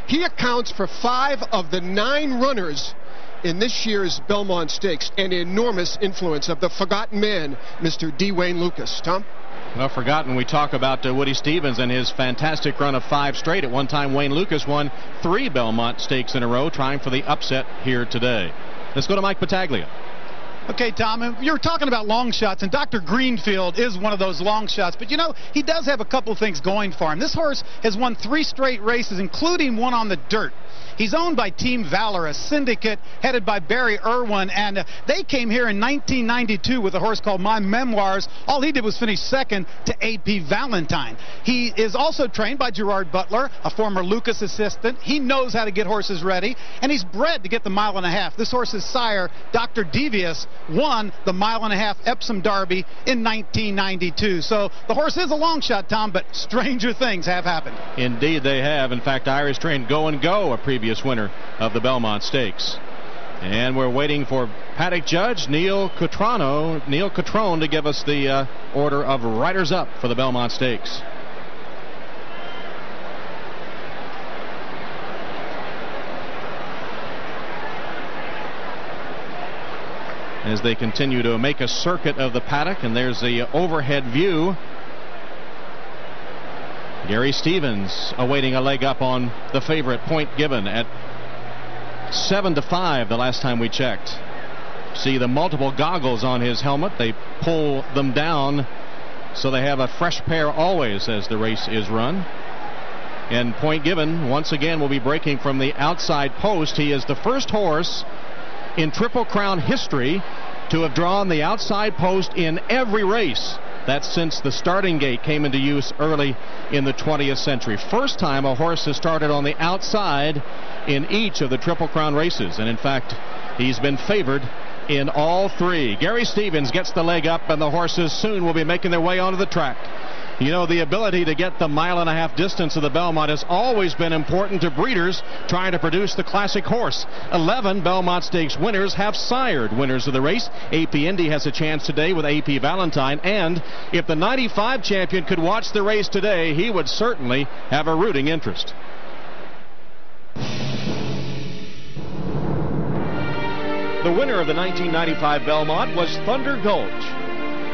He accounts for 5 of the 9 runners in this year's Belmont Stakes. An enormous influence of the forgotten man, Mr. D. Wayne Lukas. Tom? Well, forgotten, we talk about Woody Stevens and his fantastic run of 5 straight. At one time, Wayne Lukas won 3 Belmont Stakes in a row, trying for the upset here today. Let's go to Mike Battaglia. Okay, Tom, you're talking about long shots, and Dr. Greenfield is one of those long shots. But, you know, he does have a couple of things going for him. This horse has won 3 straight races, including one on the dirt. He's owned by Team Valor, a syndicate headed by Barry Irwin, and they came here in 1992 with a horse called My Memoirs. All he did was finish second to A P Valentine. He is also trained by Gerard Butler, a former Lucas assistant. He knows how to get horses ready, and he's bred to get the 1.5 miles. This horse's sire, Dr. Devious, won the 1.5 mile Epsom Derby in 1992. So the horse is a long shot, Tom, but stranger things have happened. Indeed they have. In fact, Irish trained Go and Go, a previous winner of the Belmont Stakes. And we're waiting for paddock judge Neil Cotrone to give us the order of riders up for the Belmont Stakes. As they continue to make a circuit of the paddock, and there's the overhead view. Gary Stevens awaiting a leg up on the favorite Point Given at 7-5 the last time we checked. See the multiple goggles on his helmet. They pull them down so they have a fresh pair always as the race is run. And Point Given once again will be breaking from the outside post. He is the first horse in Triple Crown history to have drawn the outside post in every race. That's since the starting gate came into use early in the 20th century. First time a horse has started on the outside in each of the Triple Crown races. And in fact, he's been favored in all 3. Gary Stevens gets the leg up, and the horses soon will be making their way onto the track. You know, the ability to get the 1.5 mile distance of the Belmont has always been important to breeders trying to produce the classic horse. 11 Belmont Stakes winners have sired winners of the race. AP Indy has a chance today with A P Valentine, and if the 95 champion could watch the race today, he would certainly have a rooting interest. The winner of the 1995 Belmont was Thunder Gulch.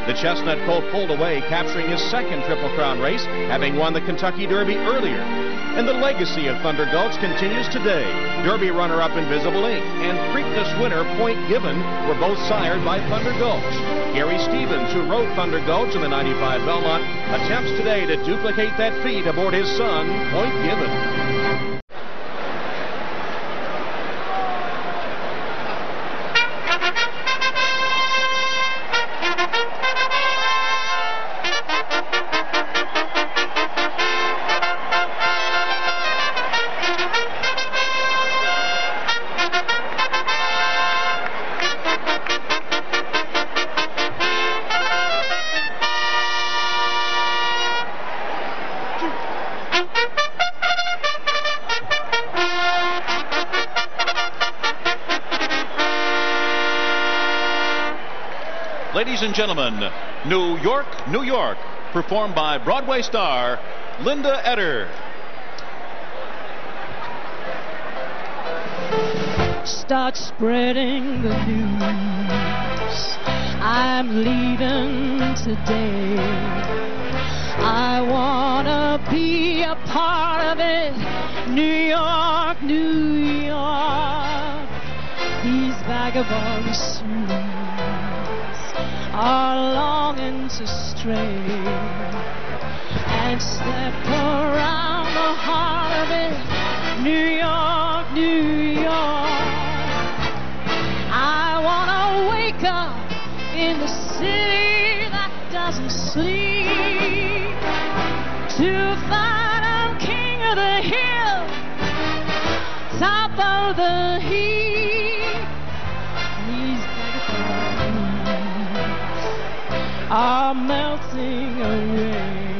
The chestnut colt pulled away, capturing his second Triple Crown race, having won the Kentucky Derby earlier. And the legacy of Thunder Gulch continues today. Derby runner-up Invisible Ink and Preakness winner Point Given were both sired by Thunder Gulch. Gary Stevens, who rode Thunder Gulch in the 95 Belmont, attempts today to duplicate that feat aboard his son, Point Given. Ladies and gentlemen, New York, New York, performed by Broadway star Linda Eder. Start spreading the news. I'm leaving today. I wanna be a part of it. New York, New York. These vagabonds are longing to stray and step around the heart of it. New York, New York. I wanna wake up in the city that doesn't sleep, to find I'm king of the hill, top of the heap. These are melting away.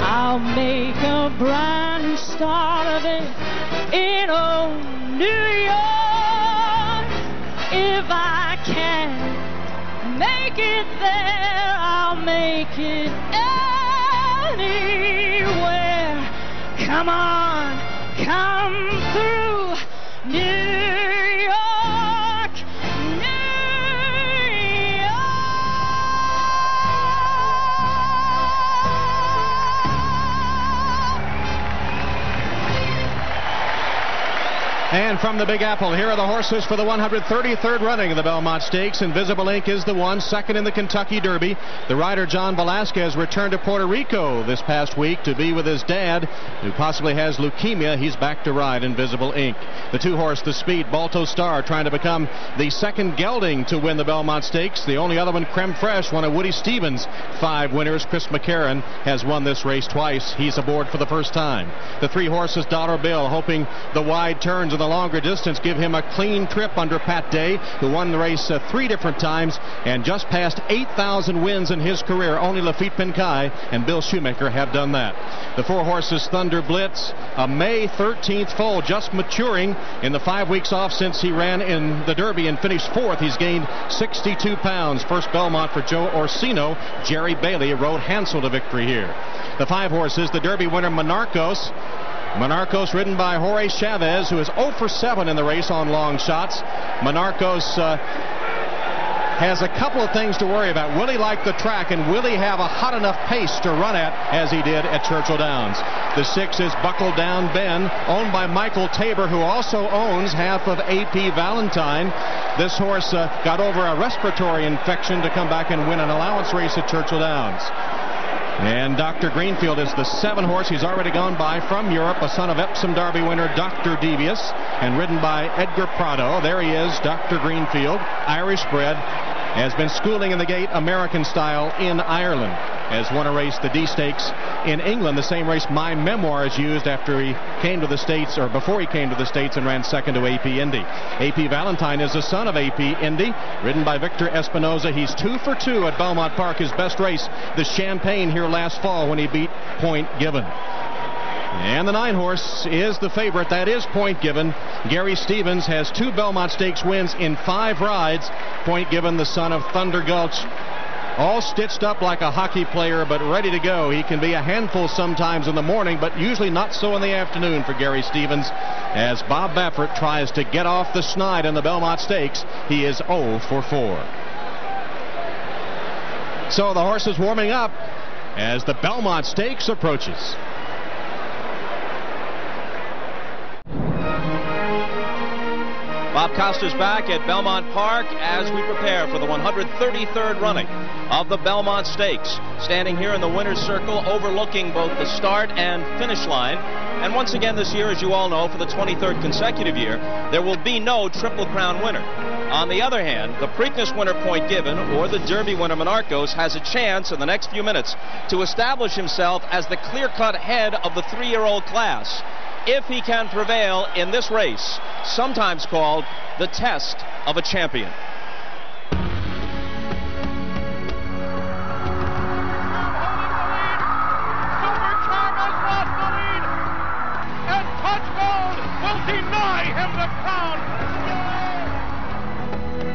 I'll make a brand new start of it in old New York. If I can make it there, I'll make it anywhere. Come on, come through New York. And from the Big Apple, here are the horses for the 133rd running of the Belmont Stakes. Invisible Ink is the one, second in the Kentucky Derby. The rider John Velasquez returned to Puerto Rico this past week to be with his dad, who possibly has leukemia. He's back to ride Invisible Ink. The two-horse, the speed, Balto Star, trying to become the second gelding to win the Belmont Stakes. The only other one, Creme Fraiche, one of Woody Stevens' 5 winners. Chris McCarron has won this race twice. He's aboard for the first time. The three horses, Dollar Bill, hoping the wide turns of the longer distance give him a clean trip under Pat Day, who won the race 3 different times and just passed 8,000 wins in his career. Only Lafitte Pincaille and Bill Shoemaker have done that. The 4 horses, Thunder Blitz, a May 13th foal, just maturing in the 5 weeks off since he ran in the Derby and finished 4th. He's gained 62 pounds. First Belmont for Joe Orsino. Jerry Bailey rode Hansel to victory here. The 5 horses, the Derby winner Monarchos. Monarchos ridden by Jorge Chavez, who is 0 for 7 in the race on long shots. Monarchos has a couple of things to worry about. Will he like the track, and will he have a hot enough pace to run at as he did at Churchill Downs? The 6 is Buckle Down Ben, owned by Michael Tabor, who also owns half of A P Valentine. This horse got over a respiratory infection to come back and win an allowance race at Churchill Downs. And Dr. Greenfield is the 7 horse. He's already gone by from Europe, a son of Epsom Derby winner Dr. Devious, and ridden by Edgar Prado. There he is, Dr. Greenfield, Irish bred, has been schooling in the gate American style in Ireland, has won a race, the D Stakes, in England, the same race My Memoirs used after he came to the States, or before he came to the States, and ran second to AP Indy. AP Valentine is the son of AP Indy, ridden by Victor Espinoza. He's 2 for 2 at Belmont Park. His best race, the Champagne, here last fall when he beat Point Given. And the 9 horse is the favorite. That is Point Given. Gary Stevens has 2 Belmont Stakes wins in 5 rides. Point Given, the son of Thunder Gulch, all stitched up like a hockey player, but ready to go. He can be a handful sometimes in the morning, but usually not so in the afternoon for Gary Stevens. As Bob Baffert tries to get off the schneid in the Belmont Stakes, he is 0 for 4. So the horse is warming up as the Belmont Stakes approaches. Bob Costa's back at Belmont Park as we prepare for the 133rd running of the Belmont Stakes. Standing here in the winner's circle overlooking both the start and finish line. And once again this year, as you all know, for the 23rd consecutive year, there will be no Triple Crown winner. On the other hand, the Preakness winner Point Given or the Derby winner Monarchos has a chance in the next few minutes to establish himself as the clear-cut head of the 3-year-old class, if he can prevail in this race, sometimes called the test of a champion.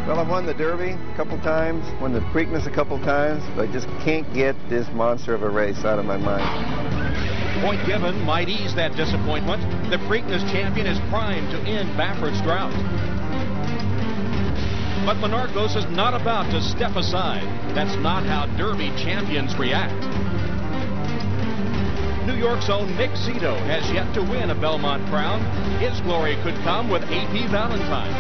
Well, I've won the Derby a couple times, won the Preakness a couple times, but I just can't get this monster of a race out of my mind. Point Given might ease that disappointment. The Preakness champion is primed to end Baffert's drought. But Monarchos is not about to step aside. That's not how Derby champions react. New York's own Nick Zito has yet to win a Belmont crown. His glory could come with A P Valentine.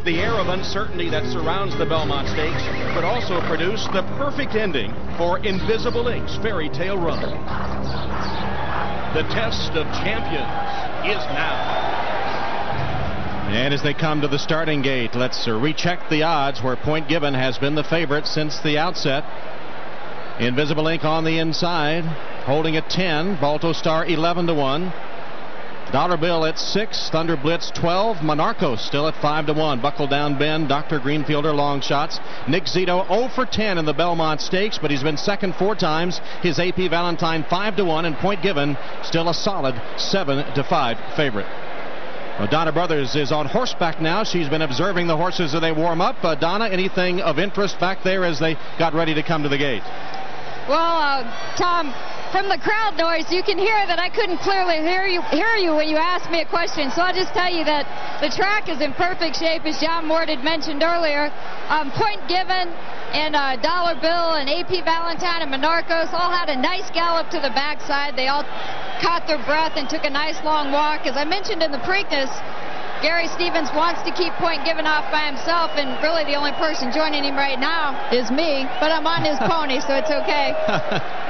The air of uncertainty that surrounds the Belmont Stakes could also produce the perfect ending for Invisible Ink's fairy tale run. The test of champions is now. And as they come to the starting gate, let's recheck the odds where Point Given has been the favorite since the outset. Invisible Ink on the inside, holding at 10, Balto Star 11-1. Dollar Bill at 6, Thunder Blitz 12, Monarchos still at 5-1. Buckle Down Ben, Dr. Greenfield are long shots. Nick Zito 0 for 10 in the Belmont Stakes, but he's been second 4 times. His A P Valentine 5-1, and Point Given still a solid 7-5 favorite. Well, Donna Brothers is on horseback now. She's been observing the horses as they warm up. Donna, anything of interest back there as they got ready to come to the gate? Well, Tom, from the crowd noise, you can hear that I couldn't clearly hear you when you asked me a question. So I'll just tell you that the track is in perfect shape, as John Ward had mentioned earlier. Point Given and Dollar Bill and A P Valentine and Monarchos all had a nice gallop to the backside. They all caught their breath and took a nice long walk. As I mentioned in the Preakness, Gary Stevens wants to keep Point Given off by himself, and really the only person joining him right now is me, but I'm on his pony, so it's okay.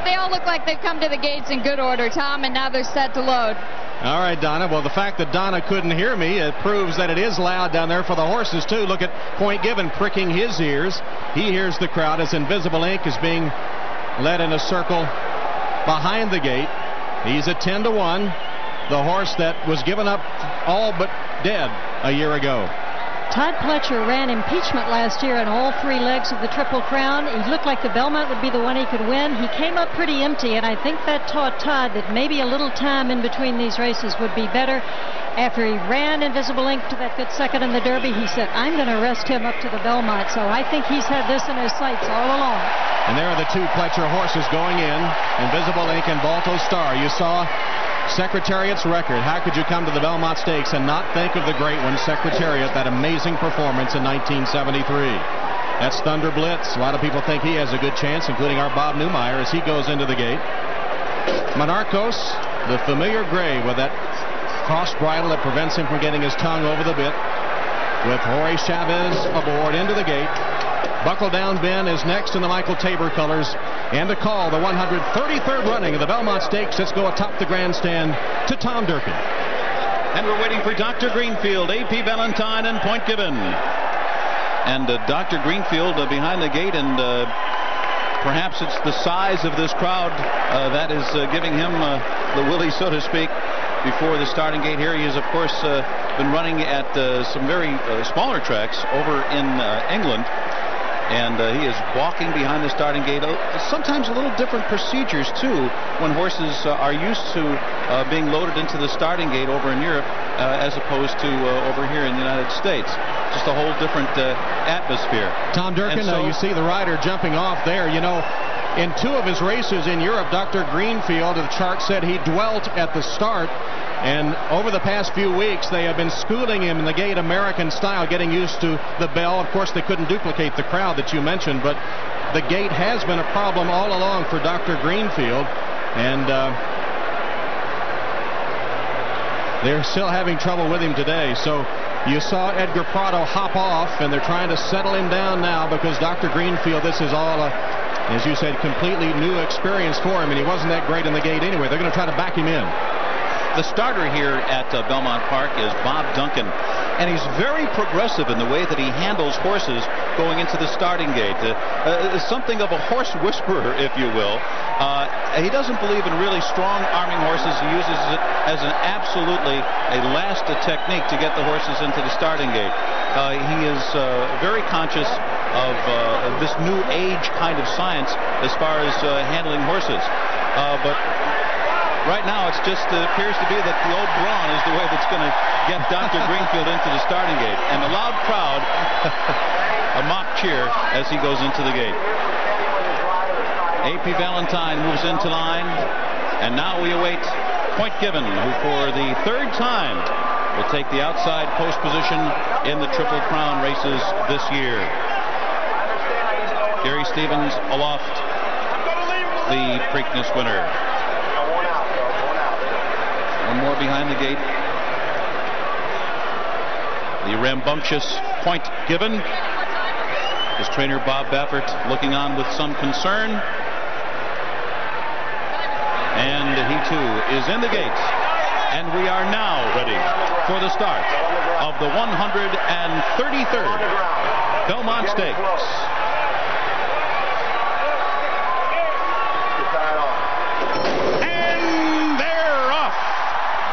They all look like they've come to the gates in good order, Tom, and now they're set to load. All right, Donna. Well, the fact that Donna couldn't hear me, it proves that it is loud down there for the horses, too. Look at Point Given pricking his ears. He hears the crowd as Invisible Ink is being led in a circle behind the gate. He's at 10-1. The horse that was given up all but dead a year ago. Todd Pletcher ran impeachment last year in all 3 legs of the Triple Crown. He looked like the Belmont would be the one he could win. He came up pretty empty, and I think that taught Todd that maybe a little time in between these races would be better. After he ran Invisible Ink to that good second in the Derby, he said, I'm going to rest him up to the Belmont. So I think he's had this in his sights all along. And there are the 2 Pletcher horses going in, Invisible Ink and Balto Star. You saw Secretariat's record. How could you come to the Belmont Stakes and not think of the great one, Secretariat, that amazing performance in 1973? That's Thunder Blitz. A lot of people think he has a good chance, including our Bob Newmeyer as he goes into the gate. Monarchos, the familiar gray with that cross bridle that prevents him from getting his tongue over the bit, with Jorge Chavez aboard into the gate. Buckle Down Ben is next in the Michael Tabor colors. And to call the 133rd running of the Belmont Stakes, let's go atop the grandstand to Tom Durkin. And we're waiting for Dr. Greenfield, A P Valentine, and Point Given. And Dr. Greenfield behind the gate, and perhaps it's the size of this crowd that is giving him the willy, so to speak, before the starting gate here. He has, of course, been running at some very smaller tracks over in England. And he is walking behind the starting gate. Sometimes a little different procedures, too, when horses are used to being loaded into the starting gate over in Europe as opposed to over here in the United States. Just a whole different atmosphere. Tom Durkin, you see the rider jumping off there. You know, in 2 of his races in Europe, Dr. Greenfield, the chart said he dwelt at the start. And over the past few weeks, they have been schooling him in the gate American style, getting used to the bell. Of course, they couldn't duplicate the crowd that you mentioned, but the gate has been a problem all along for Dr. Greenfield. And they're still having trouble with him today. So you saw Edgar Prado hop off, and they're trying to settle him down now because Dr. Greenfield, this is all as you said, completely new experience for him, and he wasn't that great in the gate anyway. They're going to try to back him in. The starter here at Belmont Park is Bob Duncan, and he's very progressive in the way that he handles horses going into the starting gate. Something of a horse whisperer, if you will. He doesn't believe in really strong arming horses. He uses it as a last technique to get the horses into the starting gate. He is very conscious of this new age kind of science as far as handling horses. But right now, it just appears to be that the old brawn is the way that's going to get Dr. Greenfield into the starting gate. And the loud crowd, a mock cheer as he goes into the gate. A P Valentine moves into line, and now we await Point Given, who for the third time will take the outside post position in the Triple Crown races this year. Gary Stevens aloft, the Preakness winner. One more behind the gate. The rambunctious Point Given. His trainer Bob Baffert looking on with some concern. And he too is in the gates. And we are now ready for the start of the 133rd Belmont Stakes.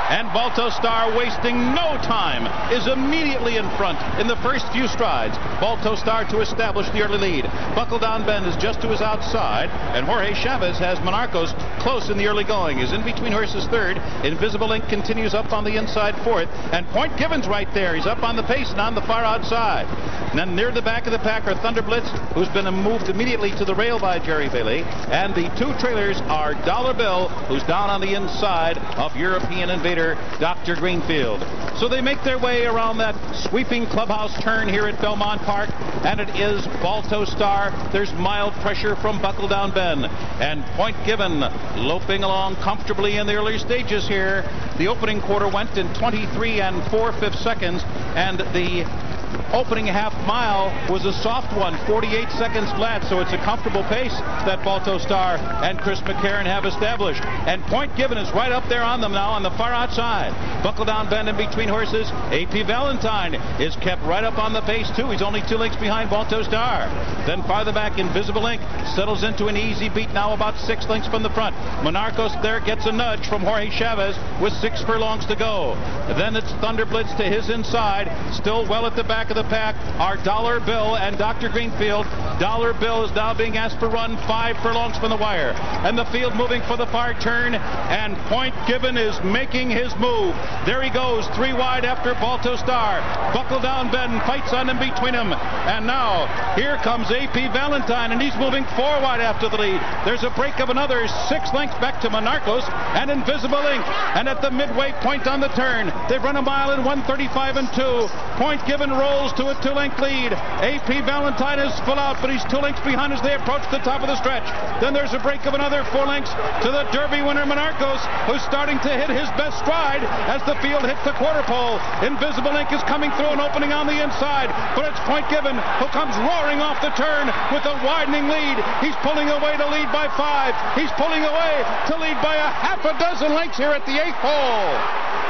And Balto Star, wasting no time, is immediately in front in the first few strides. Balto Star to establish the early lead. Buckle Down Ben is just to his outside, and Jorge Chavez has Monarchos close in the early going. Is in between horses third. Invisible Ink continues up on the inside fourth, and Point Given's right there. He's up on the pace and on the far outside. And then near the back of the pack are Thunder Blitz, who's been moved immediately to the rail by Jerry Bailey, and the two trailers are Dollar Bill, who's down on the inside of European Invader Dr. Greenfield. So they make their way around that sweeping clubhouse turn here at Belmont Park, and it is Balto Star. There's mild pressure from Buckle Down Ben, and Point Given loping along comfortably in the early stages here. The opening quarter went in 23 4/5 seconds, and the opening half mile was a soft one, 48 seconds flat, so it's a comfortable pace that Balto Star and Chris McCarron have established. And Point Given is right up there on them now on the far outside. Buckle Down Ben in between horses. A P Valentine is kept right up on the pace too. He's only 2 lengths behind Balto Star. Then farther back, Invisible Ink settles into an easy beat now about 6 lengths from the front. Monarchos there gets a nudge from Jorge Chavez with 6 furlongs to go. Then it's Thunder Blitz to his inside. Still well at the back of the pack are Dollar Bill and Dr. Greenfield. Dollar Bill is now being asked to run 5 furlongs from the wire. And the field moving for the far turn, and Point Given is making his move. There he goes, 3 wide after Balto Star. Buckle Down Ben fights on in between him. And now here comes A P Valentine, and he's moving 4 wide after the lead. There's a break of another 6 lengths back to Monarchos and Invisible Ink. And at the midway point on the turn, they've run a mile in 1:35 2. Point Given rolls to a 2-length lead. A P Valentine is full out, but he's 2 lengths behind as they approach the top of the stretch. Then there's a break of another 4 lengths to the Derby winner Monarchos, who's starting to hit his best stride as the field hits the quarter pole. Invisible Ink is coming through an opening on the inside, but it's Point Given who comes roaring off the turn with a widening lead. He's pulling away to lead by 5. He's pulling away to lead by a half a dozen lengths here at the 8th hole.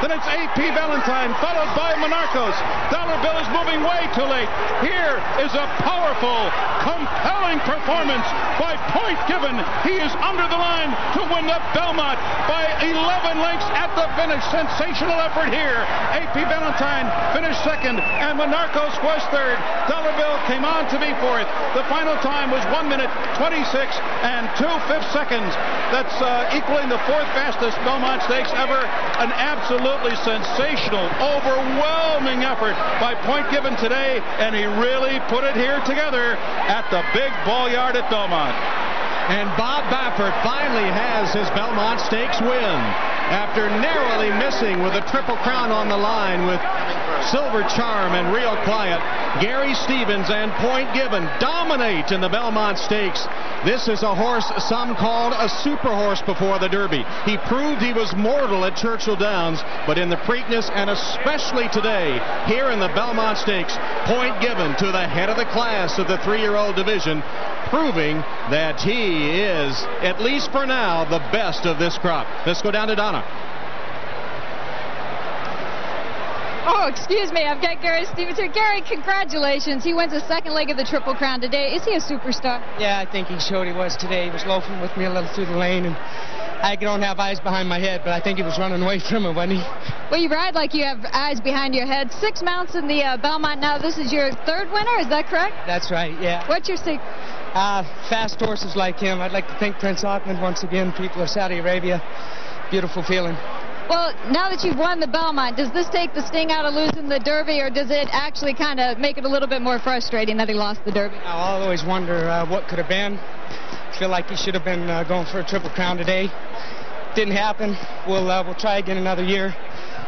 Then it's A P Valentine, followed by Monarchos. Dollar Bill is moving way too late. Here is a powerful, compelling performance by Point Given. He is under the line to win the Belmont by 11 lengths at the finish. Sensational effort here. A P Valentine finished second, and Monarchos was third. Dollar Bill came on to be fourth. The final time was 1 minute 26 2/5 seconds. That's equaling the 4th fastest Belmont Stakes ever. An absolutely sensational, overwhelming effort by Point Given today, and he really put it here together at the big ball yard at Belmont. And Bob Baffert finally has his Belmont Stakes win after narrowly missing with a Triple Crown on the line with Silver Charm and Real Quiet. Gary Stevens and Point Given dominate in the Belmont Stakes. This is a horse some called a super horse before the Derby. He proved he was mortal at Churchill Downs, but in the Preakness and especially today here in the Belmont Stakes, Point Given to the head of the class of the 3-year-old division, proving that he is, at least for now, the best of this crop. Let's go down to Donna. Oh, excuse me, I've got Gary Stevens here. Gary, congratulations. He wins the second leg of the Triple Crown today. Is he a superstar? Yeah, I think he showed he was today. He was loafing with me a little through the lane, and I don't have eyes behind my head, but I think he was running away from it, wasn't he? Well, you ride like you have eyes behind your head. 6 mounts in the Belmont now. This is your 3rd winner, is that correct? That's right, yeah. What's your secret? Fast horses like him. I'd like to thank Prince Ahmed once again, people of Saudi Arabia. Beautiful feeling. Well, now that you've won the Belmont, does this take the sting out of losing the Derby, or does it actually kind of make it a little bit more frustrating that he lost the Derby? I'll always wonder what could have been. I feel like he should have been going for a Triple Crown today. Didn't happen. We'll try again another year,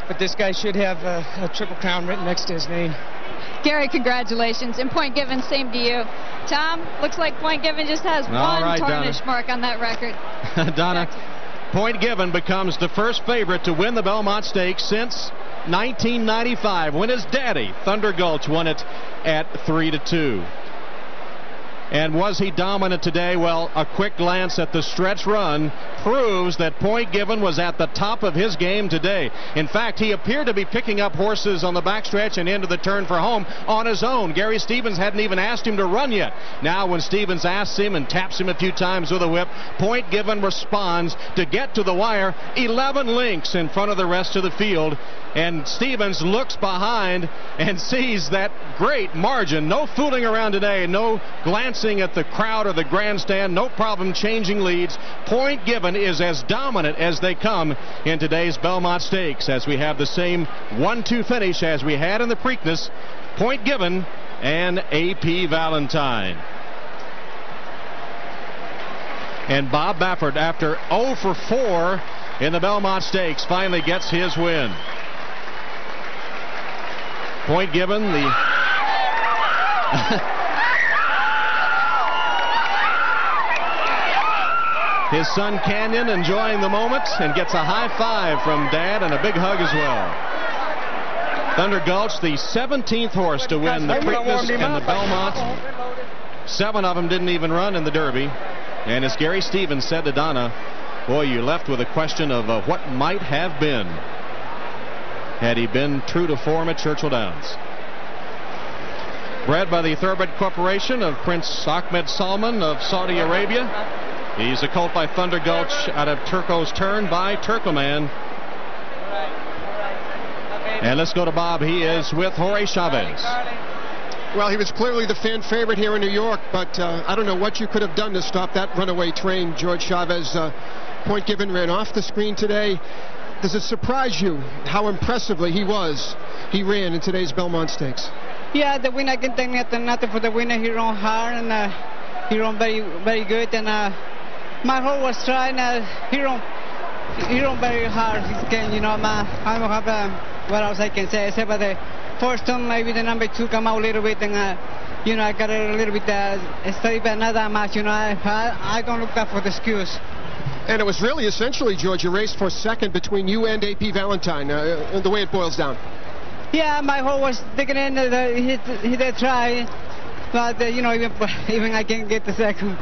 but this guy should have a Triple Crown written next to his name. Gary, congratulations. And Point Given, same to you. Tom, looks like Point Given just has one tarnish mark on that record. Donna, Point Given becomes the first favorite to win the Belmont Stakes since 1995, when his daddy, Thunder Gulch, won it at 3-2. And was he dominant today? Well, a quick glance at the stretch run proves that Point Given was at the top of his game today. In fact, he appeared to be picking up horses on the backstretch and into the turn for home on his own. Gary Stevens hadn't even asked him to run yet. Now, when Stevens asks him and taps him a few times with a whip, Point Given responds to get to the wire 11 lengths in front of the rest of the field. And Stevens looks behind and sees that great margin. No fooling around today. No glancing at the crowd or the grandstand. No problem changing leads. Point Given is as dominant as they come in today's Belmont Stakes, as we have the same 1-2 finish as we had in the Preakness. Point Given and A P Valentine. And Bob Baffert, after 0 for 4 in the Belmont Stakes, finally gets his win. Point Given, his son Canyon enjoying the moment and gets a high five from Dad and a big hug as well. Thunder Gulch, the 17th horse to win the Preakness and the Belmont. 7 of them didn't even run in the Derby. And as Gary Stevens said to Donna, boy, you left with a question of what might have been had he been true to form at Churchill Downs. Bred by the Thoroughbred Corporation of Prince Ahmed Salman of Saudi Arabia. He's a colt by Thunder Gulch out of Turco's Turn by Turcoman. And let's go to Bob. He is with Jorge Chavez. Well, he was clearly the fan favorite here in New York, but I don't know what you could have done to stop that runaway train. George Chavez, Point Given, ran off the screen today. Does it surprise you how impressively he ran in today's Belmont Stakes? Yeah, the winner can take nothing for the winner. He ran hard and he ran very, very good. And my horse was trying. He ran very hard. You know, I don't have what else I can say except for the first time maybe the number 2 come out a little bit, and you know, I got a little bit steady, but not that much. You know, I don't look up for the skews. And it was really essentially, George, a race for second between you and A P Valentine, the way it boils down. Yeah, my horse was digging in. He did try, but you know, even I can't get the second.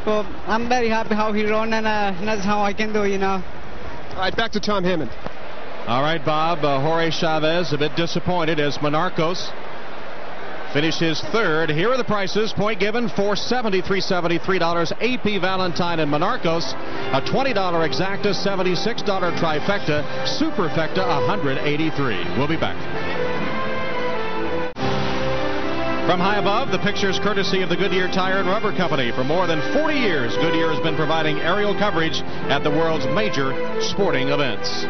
So I'm very happy how he ran, and that's how I can do, you know. All right, back to Tom Hammond. All right, Bob. Jorge Chavez a bit disappointed as Monarchos finished his 3rd. Here are the prices. Point Given, $470, $373. A.P. Valentine and Monarchos, a $20 exacta, $76 trifecta, superfecta, $183. We'll be back. From high above, the pictures courtesy of the Goodyear Tire and Rubber Company. For more than 40 years, Goodyear has been providing aerial coverage at the world's major sporting events.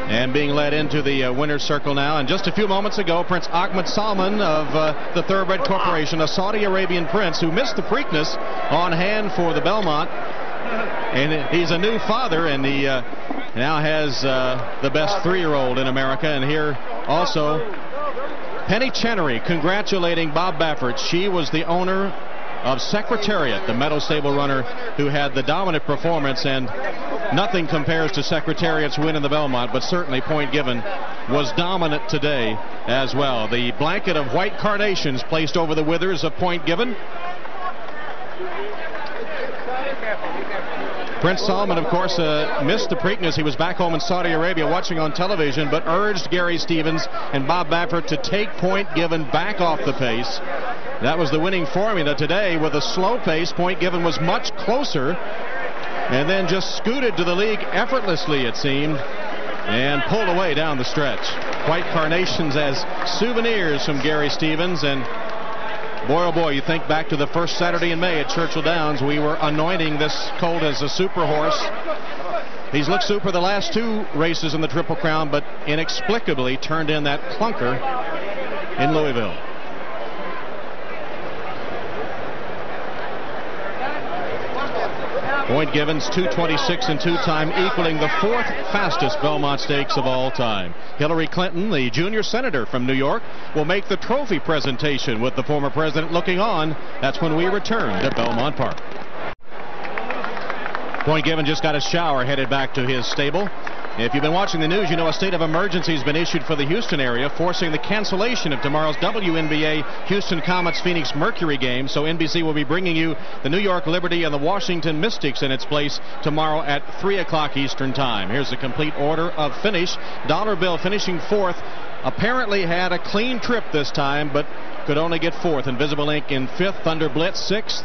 and being led into the winner's circle now. And just a few moments ago, Prince Ahmed Salman of the Thoroughbred Corporation, a Saudi Arabian prince who missed the Preakness, on hand for the Belmont. And he's a new father, and he now has the best 3-year-old in America. And here also Penny Chenery congratulating Bob Baffert. She was the owner of Secretariat, the Meadow Stable runner who had the dominant performance, and nothing compares to Secretariat's win in the Belmont, but certainly Point Given was dominant today as well. The blanket of white carnations placed over the withers of Point Given. Prince Salman, of course, missed the Preakness. He was back home in Saudi Arabia watching on television, but urged Gary Stevens and Bob Baffert to take Point Given back off the pace. That was the winning formula today. With a slow pace, Point Given was much closer and then just scooted to the league effortlessly, it seemed, and pulled away down the stretch. White carnations as souvenirs from Gary Stevens. And boy, oh boy, you think back to the first Saturday in May at Churchill Downs. We were anointing this colt as a super horse. He's looked super the last 2 races in the Triple Crown, but inexplicably turned in that clunker in Louisville. Point Given's 2:26 and 2 time, equaling the 4th fastest Belmont Stakes of all time. Hillary Clinton, the junior senator from New York, will make the trophy presentation with the former president looking on. That's when we return to Belmont Park. Point Given just got a shower, headed back to his stable. If you've been watching the news, you know a state of emergency has been issued for the Houston area, forcing the cancellation of tomorrow's WNBA Houston Comets Phoenix Mercury game. So NBC will be bringing you the New York Liberty and the Washington Mystics in its place tomorrow at 3 o'clock Eastern Time. Here's a complete order of finish. Dollar Bill finishing 4th. Apparently had a clean trip this time, but could only get 4th. Invisible Inc. in 5th. Thunder Blitz 6th.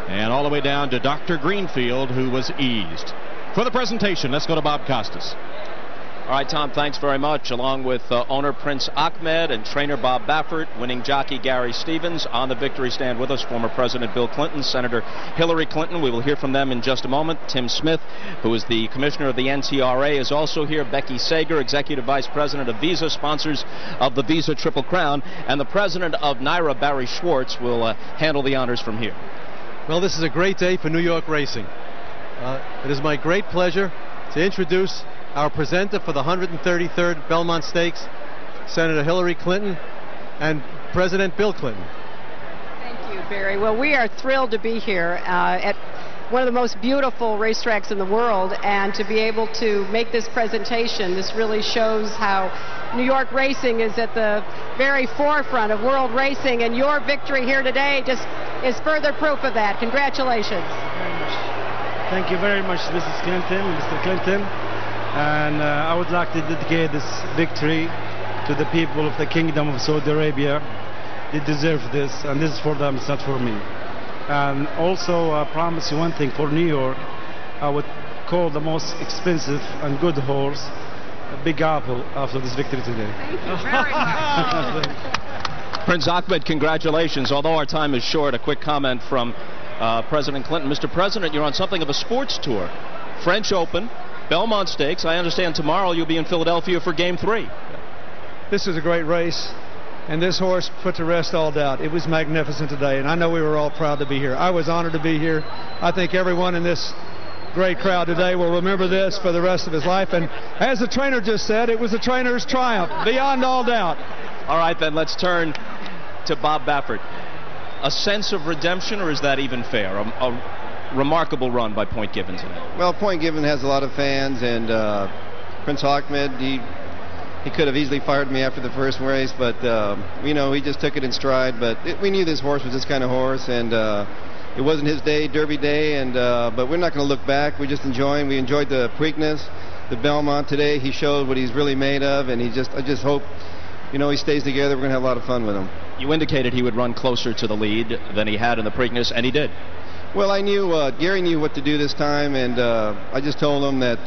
And all the way down to Dr. Greenfield, who was eased. For the presentation, let's go to Bob Costas. All right, Tom, thanks very much. Along with owner Prince Ahmed and trainer Bob Baffert, winning jockey Gary Stevens. On the victory stand with us, former President Bill Clinton, Senator Hillary Clinton. We will hear from them in just a moment. Tim Smith, who is the commissioner of the NTRA, is also here. Becky Sager, executive vice president of Visa, sponsors of the Visa Triple Crown. And the president of NYRA, Barry Schwartz, will handle the honors from here. Well, this is a great day for New York racing. It is my great pleasure to introduce our presenter for the 133rd Belmont Stakes, Senator Hillary Clinton and President Bill Clinton. Thank you, Barry. Well, we are thrilled to be here at one of the most beautiful racetracks in the world, and to be able to make this presentation. This really shows how New York racing is at the very forefront of world racing, and your victory here today just is further proof of that. Congratulations. Thank you very much, Mrs. Clinton, Mr. Clinton. And I would like to dedicate this victory to the people of the Kingdom of Saudi Arabia. They deserve this, and this is for them, it's not for me. And also, I promise you one thing, for New York, I would call the most expensive and good horse Big Apple after this victory today. Thank you very much. Prince Ahmed, congratulations. Although our time is short, a quick comment from President Clinton. Mr. President, you're on something of a sports tour. French Open, Belmont Stakes. I understand tomorrow you'll be in Philadelphia for Game 3. This is a great race, and this horse put to rest all doubt. It was magnificent today, and I know we were all proud to be here. I was honored to be here. I think everyone in this great crowd today will remember this for the rest of his life. And as the trainer just said, it was the trainer's triumph, beyond all doubt. All right, then let's turn to Bob Baffert. A sense of redemption, or is that even fair? A remarkable run by Point Given today. Well, Point Given has a lot of fans, and Prince Ahmed, he could have easily fired me after the first race, but you know, he just took it in stride. But we knew this horse was this kind of horse, and it wasn't his day, Derby day, and but we're not going to look back. We're just enjoying. We enjoyed the Preakness, the Belmont today. He showed what he's really made of, and I just hope, you know, he stays together. We're going to have a lot of fun with him. You indicated he would run closer to the lead than he had in the Preakness, and he did. Well, I knew Gary knew what to do this time, and I just told him that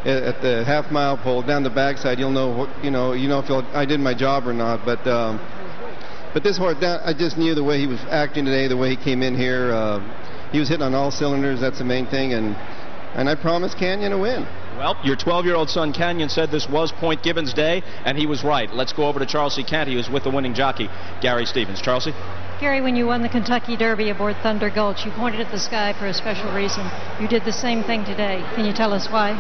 at the half-mile pole down the backside, you'll know if I did my job or not. But this horse, I just knew the way he was acting today, the way he came in here. He was hitting on all cylinders. That's the main thing, and and I promised Canyon a win. Well, your 12-year-old son Canyon said this was Point Given's day, and he was right. Let's go over to Charles C. Canty, who's with the winning jockey, Gary Stevens. Charles C. Gary, when you won the Kentucky Derby aboard Thunder Gulch, you pointed at the sky for a special reason. You did the same thing today. Can you tell us why?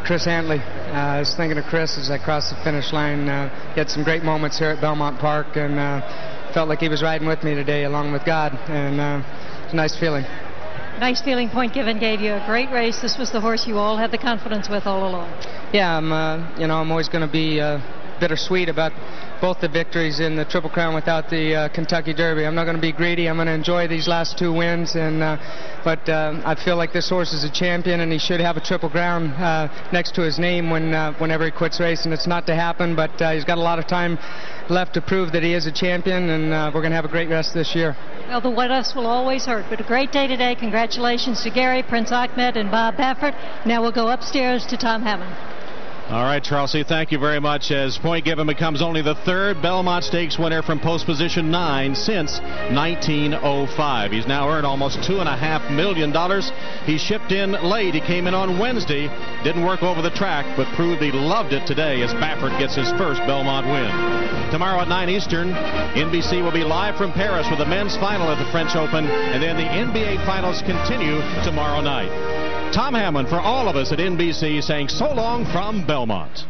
Chris Antley. I was thinking of Chris as I crossed the finish line. He had some great moments here at Belmont Park, and felt like he was riding with me today along with God, and it's a nice feeling. Nice feeling. Point Given gave you a great race. This was the horse you all had the confidence with all along. Yeah, I'm always going to be bittersweet about both the victories in the Triple Crown without the Kentucky Derby. I'm not going to be greedy. I'm going to enjoy these last 2 wins, but I feel like this horse is a champion, and he should have a Triple Crown next to his name whenever he quits racing. It's not to happen, but he's got a lot of time left to prove that he is a champion, and we're going to have a great rest this year. Well, the what us will always hurt, but a great day today. Congratulations to Gary, Prince Ahmed, and Bob Baffert. Now we'll go upstairs to Tom Hammond. All right, Charles C., thank you very much. As Point Given becomes only the 3rd Belmont Stakes winner from post position 9 since 1905. He's now earned almost $2.5 million. He shipped in late. He came in on Wednesday, didn't work over the track, but proved he loved it today as Baffert gets his first Belmont win. Tomorrow at 9 Eastern, NBC will be live from Paris with the men's final at the French Open, and then the NBA finals continue tomorrow night. Tom Hammond for all of us at NBC saying so long from Belmont.